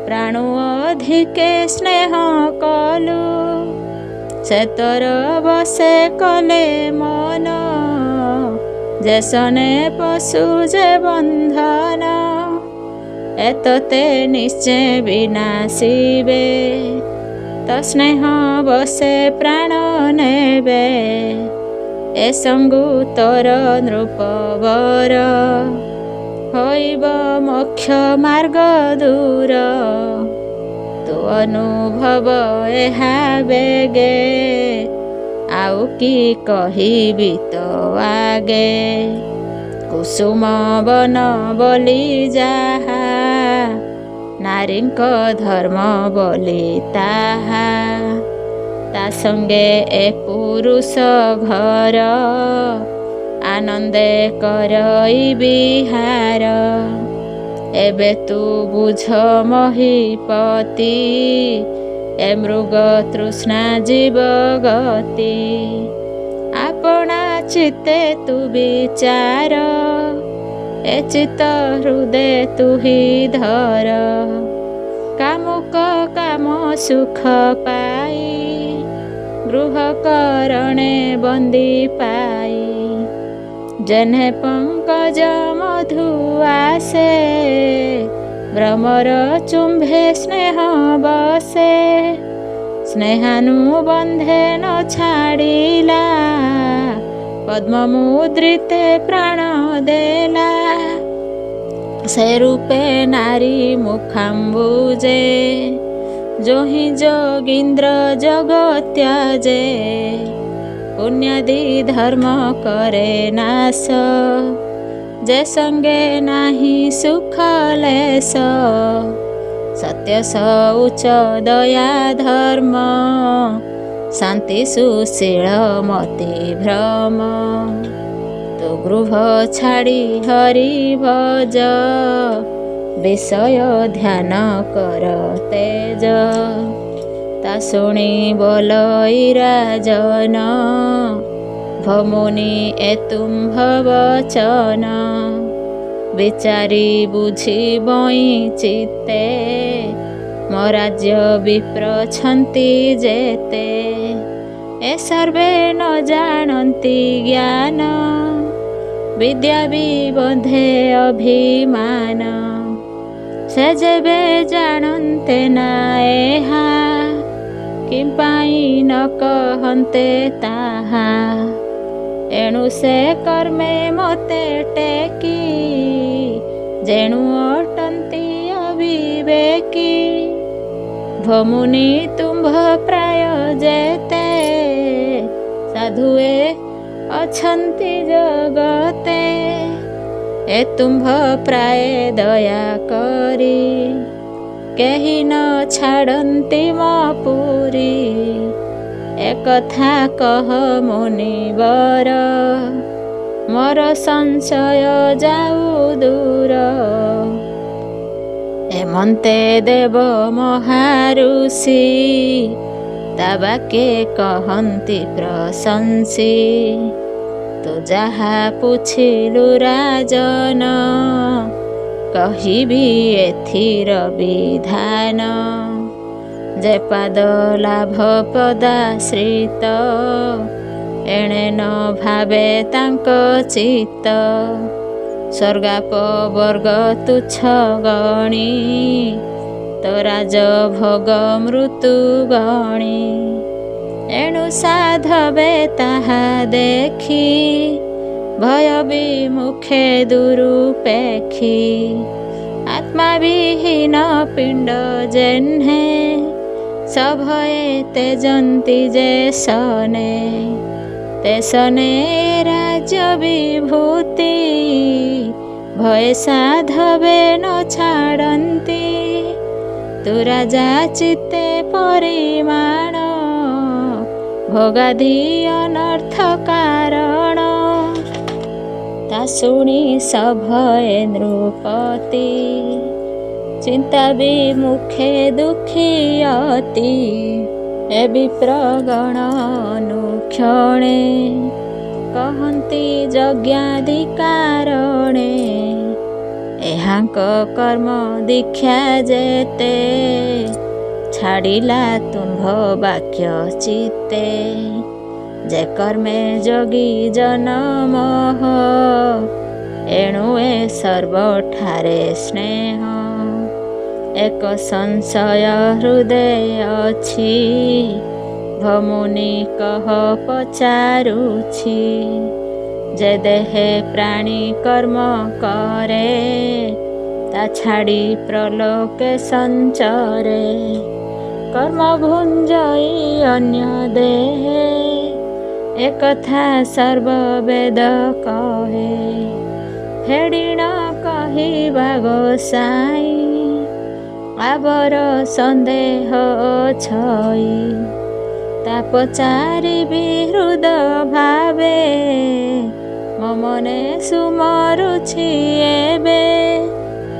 ପ୍ରାଣୁ ଅଧିକେ ସ୍ନେହ କଲୁ, ସେ ତୋର ବସେ କଲେ ମନ। ଯେସନେ ପଶୁ ଯେ ବନ୍ଧନ, ଏତତେ ନିଶ୍ଚେ ବିନାଶିବେ। ତ ସ୍ନେହ ବସେ ପ୍ରାଣ ନେବେ, ଏ ସଙ୍ଗୁ ତୋର ନୃପବର। ହୋଇବ ମୋକ୍ଷ ମାର୍ଗ ଦୂର, ତୁ ଅନୁଭବ ଏହା ବେଗେ। ଆଉ କି କହିବି ତ ଆଗେ, କୁସୁମ ବନ ବୋଲି ଯାହା। ନାରୀଙ୍କ ଧର୍ମ ବୋଲି ତାହା, ତା ସଙ୍ଗେ ଏ ପୁରୁଷ ଘର। ଆନନ୍ଦେ କରଇ ବିହାର, ଏବେ ତୁ ବୁଝ ମହୀପତି। ଏ ମୃଗ ତୃଷ୍ଣା ଜୀବ ଗତି, ଆପଣା ଚିତ୍ତେ ତୁ ବିଚାର। ଏ ଚିତ୍ତ ହୃଦେ ତୁହି ଧର, କାମୁକ କାମ ସୁଖ ପାଇ। ଗୃହ କରଣେ ବନ୍ଦୀ ପାଇ, ଯେହ୍ନେ ପଙ୍କଜ ମଧୁ ଆସେ। ଭ୍ରମର ଚୁମ୍ଭେ ସ୍ନେହ ବସେ, ସ୍ନେହାନୁବନ୍ଧେ ନ ଛାଡ଼ିଲା। ପଦ୍ମ ମୁଦ୍ରିତେ ପ୍ରାଣ ଦେଲା, ସେ ରୂପେ ନାରୀ ମୁଖାମ୍ବୁଜେ। ଯୋହିଁ ଯୋଗୀନ୍ଦ୍ର ଜଗ ତ୍ୟାଜେ, ପୁଣ୍ୟାଦି ଧର୍ମ କରେ ନାଶ। ଯେ ସଙ୍ଗେ ନାହିଁ ସୁଖ ଲେଶ, ସତ୍ୟ ଶୌଚ ଦୟା ଧର୍ମ। ଶାନ୍ତି ସୁଶୀଳ ମତି ଭ୍ରମ। ତୁ ଗୃହ ଛାଡ଼ି ହରି ଭଜ, ବିଷୟ ଧ୍ୟାନ କର ତେଜ। ତା ଶୁଣି ବୋଲଇ ରାଜନ, ଭମୁନି ଏ ତୁମ୍ଭ ବଚନ। ବିଚାରି ବୁଝି ବଇଁ ଚିତ୍ତେ, ମୋ ରାଜ୍ୟ ବିପ୍ରଛନ୍ତି ଯେତେ। ଏ ସର୍ବେ ନ ଜାଣନ୍ତି ଜ୍ଞାନ, ବିଦ୍ୟା ବିବନ୍ଧେ ଅଭିମାନ। ସେ ଯେବେ ଜାଣନ୍ତେ ନା ଏହା, କି ପାଇଁ ନ କହନ୍ତେ ତାହା। ଏଣୁ ସେ କର୍ମେ ମୋତେ ଟେକି, ଯେଣୁ ଅଟନ୍ତି ଅବିବେକୀ। ଭମୁନି ତୁମ୍ଭ ପ୍ରାୟ ଯେତେ, ସାଧୁଏ ଅଛନ୍ତି ଜଗତେ। ଏ ତୁମ୍ଭ ପ୍ରାୟ ଦୟା କରି, କେହି ନ ଛାଡ଼ନ୍ତି ମୋ ପୁରୀ। ଏକଥା କହ ମୁନିବର, ମୋର ସଂଶୟ ଯାଉ ଦୂର। ଏମନ୍ତେ ଦେବ ମହାରୁଷି, ତା ବାକେ କହନ୍ତି ପ୍ରଶଂସୀ। ତୁ ଯାହା ପୁଛିଲୁ ରାଜନ, କହିବି ଏଥିର ବିଧାନ। ଯେ ପାଦ ଲାଭ ପଦାଶ୍ରିତ, ଏଣେ ନ ଭାବେ ତାଙ୍କ ଚିତ୍ତ। ସ୍ୱର୍ଗାପ ବର୍ଗ ତୁଚ୍ଛ ଗଣି, ତ ରାଜ ଭୋଗ ମୃତ୍ୟୁ ଗଣି। ଏଣୁ ସାଧବେ ତାହା ଦେଖି, ଭୟ ବିମୁଖେ ଦୁରୁପେକ୍ଷୀ। ଆତ୍ମା ବିହୀନ ପିଣ୍ଡ ଯେହ୍ନେ, ସଭୟେ ତେଜନ୍ତି ଯେ ସନେ। ତେସନେ ରାଜ୍ୟ ବିଭୂତି, ଭୟ ସାଧବେ ନ ଛାଡ଼ନ୍ତି। ତୁ ରାଜା ଚିତ୍ତେ ପରିମାଣ, ଭୋଗାଦି ଅନର୍ଥ କାରଣ। ତା ଶୁଣି ସଭୟେ ନୃପତି, ଚିନ୍ତା ବିମୁଖେ ଦୁଃଖୀ ଅତି। ଏ ବିପ୍ରଗଣ ଅନୁକ୍ଷଣେ, କହନ୍ତି ଯଜ୍ଞାଦି କାରଣେ। ଏହାଙ୍କ କର୍ମ ଦୀକ୍ଷା ଯେତେ, ଛାଡ଼ିଲା ତୁମ୍ଭ ବାକ୍ୟ ଚିତ୍ତେ। ଯେ କର୍ମେ ଯୋଗୀ ଜନମୋହ, ଏଣୁ ଏ ସର୍ବଠାରେ ସ୍ନେହ। ଏକ ସଂଶୟ ହୃଦୟ ଅଛି, ଭମୁନି କହ ପଚାରୁଛି। ଯେ ଦେହେ ପ୍ରାଣୀ କର୍ମ କରେ, ତା ଛାଡ଼ି ପ୍ରଲୋକେ ସଞ୍ଚରେ। କର୍ମ ଭୁଞ୍ଜଇ ଅନ୍ୟ ଦେହେ, ଏକଥା ସର୍ବବେଦ କହେ। ଫେଡ଼ିଣ କହିବା ଗୋସାଇଁ, ଆବର ସନ୍ଦେହ ଛଇ। ତା ପଚାରିବି ହୃଦ ଭାବେ, ମୋ ମନେ ସୁମରୁଛି ଏବେ।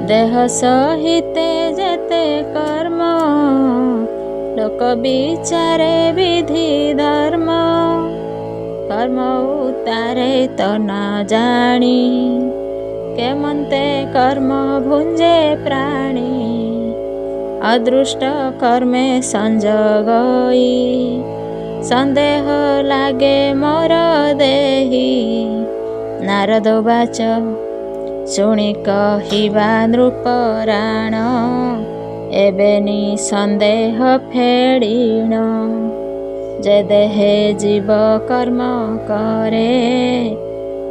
ଦେହ ସହିତେ ଯେତେ କର୍ମ, ଲୋକ ବିଚାରେ ବିଧି ଧର୍ମ। କର୍ମ ଉତାରେ ତ ନ ଜାଣି, କେମନ୍ତେ କର୍ମ ଭୁଞ୍ଜେ ପ୍ରାଣୀ। ଅଦୃଷ୍ଟ କର୍ମେ ସଂଯୋଗଇ, ସନ୍ଦେହ ଲାଗେ ମୋର ଦେହି। ନାରଦ ବାଚ ଶୁଣି କହିବା ନୃପରାଣ, ଏବେ ନିଃସନ୍ଦେହ ଫେଡ଼ିଣ। ଯେ ଦେହେ ଜୀବ କର୍ମ କରେ,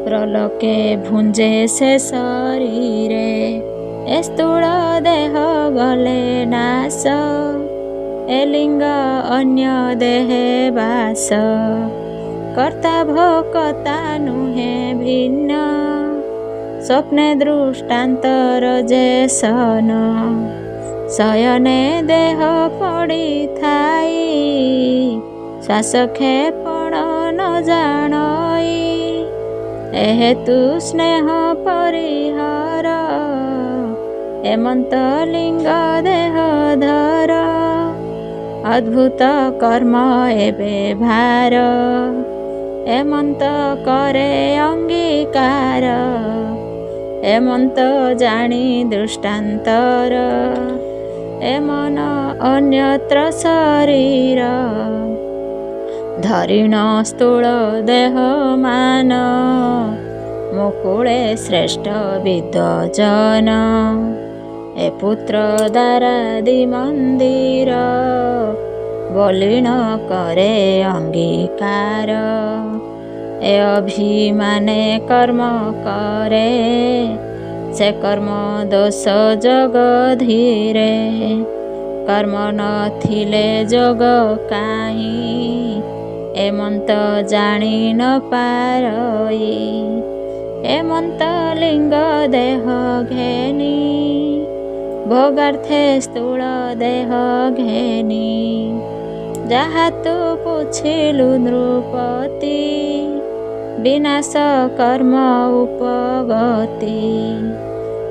ପ୍ରଲୋକେ ଭୁଞ୍ଜେ ସେ ଶରୀରେ। ଏ ସ୍ଥୂଳ ଦେହ ଗଲେ ନାଶ, ଏ ଲିଙ୍ଗ ଅନ୍ୟ ଦେହେ ବାସ। କର୍ତ୍ତା ଭୋକ୍ତା ନୁହେଁ ଭିନ୍ନ, ସ୍ୱପ୍ନେ ଦୃଷ୍ଟାନ୍ତର ଯେ ସନ। ଶୟନେ ଦେହ ପଡ଼ିଥାଇ, ଶ୍ୱାସ କ୍ଷେପଣ ନ ଜାଣଇ ଏହେତୁ ସ୍ନେହ ପରିହାର ଏମନ୍ତ ଲିଙ୍ଗ ଦେହ ଧର ଅଦ୍ଭୁତ କର୍ମ ଏବେ ଭାର ଏମନ୍ତ କରେ ଅଙ୍ଗୀକାର ଏମନ୍ତ ଜାଣି ଦୃଷ୍ଟାନ୍ତର ଏମନ ଅନ୍ୟତ୍ର ଶରୀର ଧରିଣ ସ୍ଥୂଳ ଦେହ ମାନ ମୁକୁଳେ ଶ୍ରେଷ୍ଠ ବିଦ୍ୱଜନ ଏ ପୁତ୍ର ଦାରାଦି ମନ୍ଦିର ବଲିଣ କରେ ଅଙ୍ଗୀକାର ଏ ଅଭିମାନେ କର୍ମ କରେ ସେ କର୍ମ ଦୋଷ ଯୋଗ ଧୀରେ କର୍ମ ନଥିଲେ ଯୋଗ କାହିଁ ଏମନ୍ତ ଜାଣି ନ ପାରଇ ଏମନ୍ତ ଲିଙ୍ଗ ଦେହ ଘେନି ଭୋଗାର୍ଥେ ସ୍ଥୂଳ ଦେହ ଘେନି ଯାହା ତୁ ପୁଛିଲୁ ନୃପତି ବିନାଶ କର୍ମ ଉପଗତି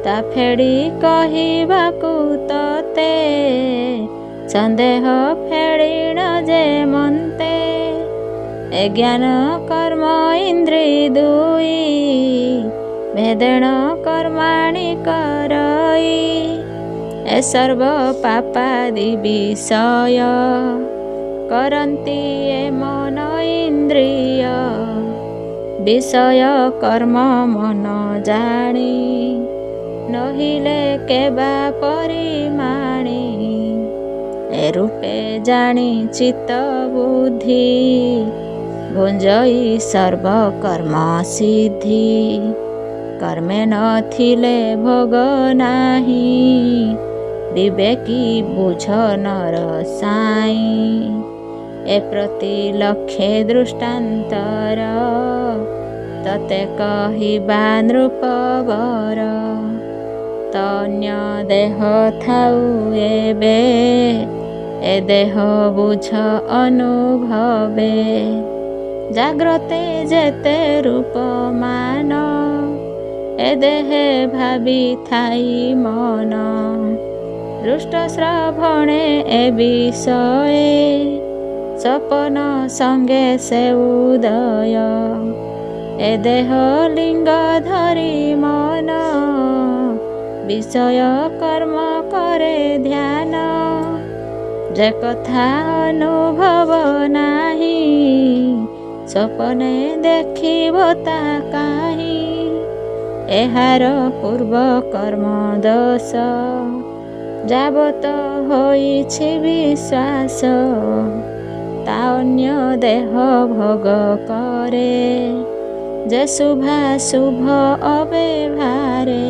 ତା ଫେଡ଼ି କହିବାକୁ ତତେ ସନ୍ଦେହ ଫେଡ଼ିଣ ଯେ ମନ୍ତେ ଏ ଜ୍ଞାନ କର୍ମ ଇନ୍ଦ୍ରି ଦୁଇ ଭେଦେଣ କର୍ମାଣି କରଇ ଏ ସର୍ବ ପାପାଦି ବିଷୟ କରନ୍ତି ଏ ମନ ଇନ୍ଦ୍ରିୟ ବିଷୟ କର୍ମ ମନ ଜାଣି ନହିଲେ କେବା ପରିମାଣି ଏ ରୂପେ ଜାଣି ଚିତ୍ତ ବୁଦ୍ଧି ଭୁଞ୍ଜଇ ସର୍ବକର୍ମ ସିଦ୍ଧି କର୍ମେ ନଥିଲେ ଭୋଗ ନାହିଁ ବିବେକୀ ବୁଝ ନର ସାଇଁ ଏ ପ୍ରତି ଲକ୍ଷେ ଦୃଷ୍ଟାନ୍ତର ତତେ କହିବା ନୃପବର ତନ୍ୟ ଦେହ ଥାଉ ଏବେ ଏ ଦେହ ବୁଝ ଅନୁଭବେ ଜାଗ୍ରତେ ଯେତେ ରୂପମାନ ଏ ଦେହେ ଭାବି ଥାଇ ମନ ଦୃଷ୍ଟ ଶ୍ରବଣେ ଏ ବିଷয়ে ସପନ ସଙ୍ଗେ ସେ ଉଦୟ ଏ ଦେହ ଲିଙ୍ଗ ଧରି ମନ ବିଷୟ କର୍ମ କରେ ଧ୍ୟାନ ଯେ କଥା ଅନୁଭବ ନାହିଁ ସପନେ ଦେଖିବ ତା କାହିଁ ଏହାର ପୂର୍ବ କର୍ମ ଦୋଷ ଯାବତ ହୋଇଛି ବିଶ୍ୱାସ ତା ଅନ୍ୟ ଦେହ ଭୋଗ କରେ ଯେ ଶୁଭାଶୁଭ ଅବ୍ୟବହାରେ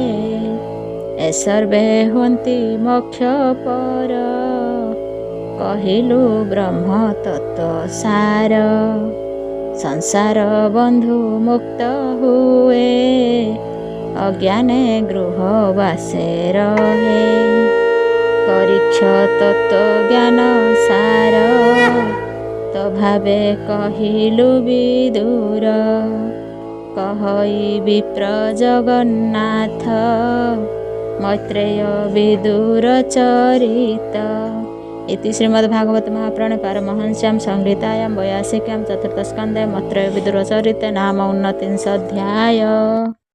ଏ ସର୍ବେ ହୁଅନ୍ତି ମୋକ୍ଷ ପର କହିଲୁ ବ୍ରହ୍ମ ତତ୍ତ୍ୱ ସାର ସଂସାର ବନ୍ଧୁ ମୁକ୍ତ ହୁଏ ଅଜ୍ଞାନେ ଗୃହବାସେ ରହେ ପରୀକ୍ଷ ତତ୍ତ୍ୱ ଜ୍ଞାନ ସାର ତ ଭାବେ କହିଲୁ ବିଦୁର କହଇ ବିପ୍ର ଜଗନ୍ନାଥ ମୈତ୍ରେୟ ବିଦୁର ଚରିତ इति श्रीमद्भागवत महापुराणे पारमहंस्यां संहितायां 82 चतुर्थस्कन्धे मैत्रेय विदुर चरिते नाम 29 अध्याय।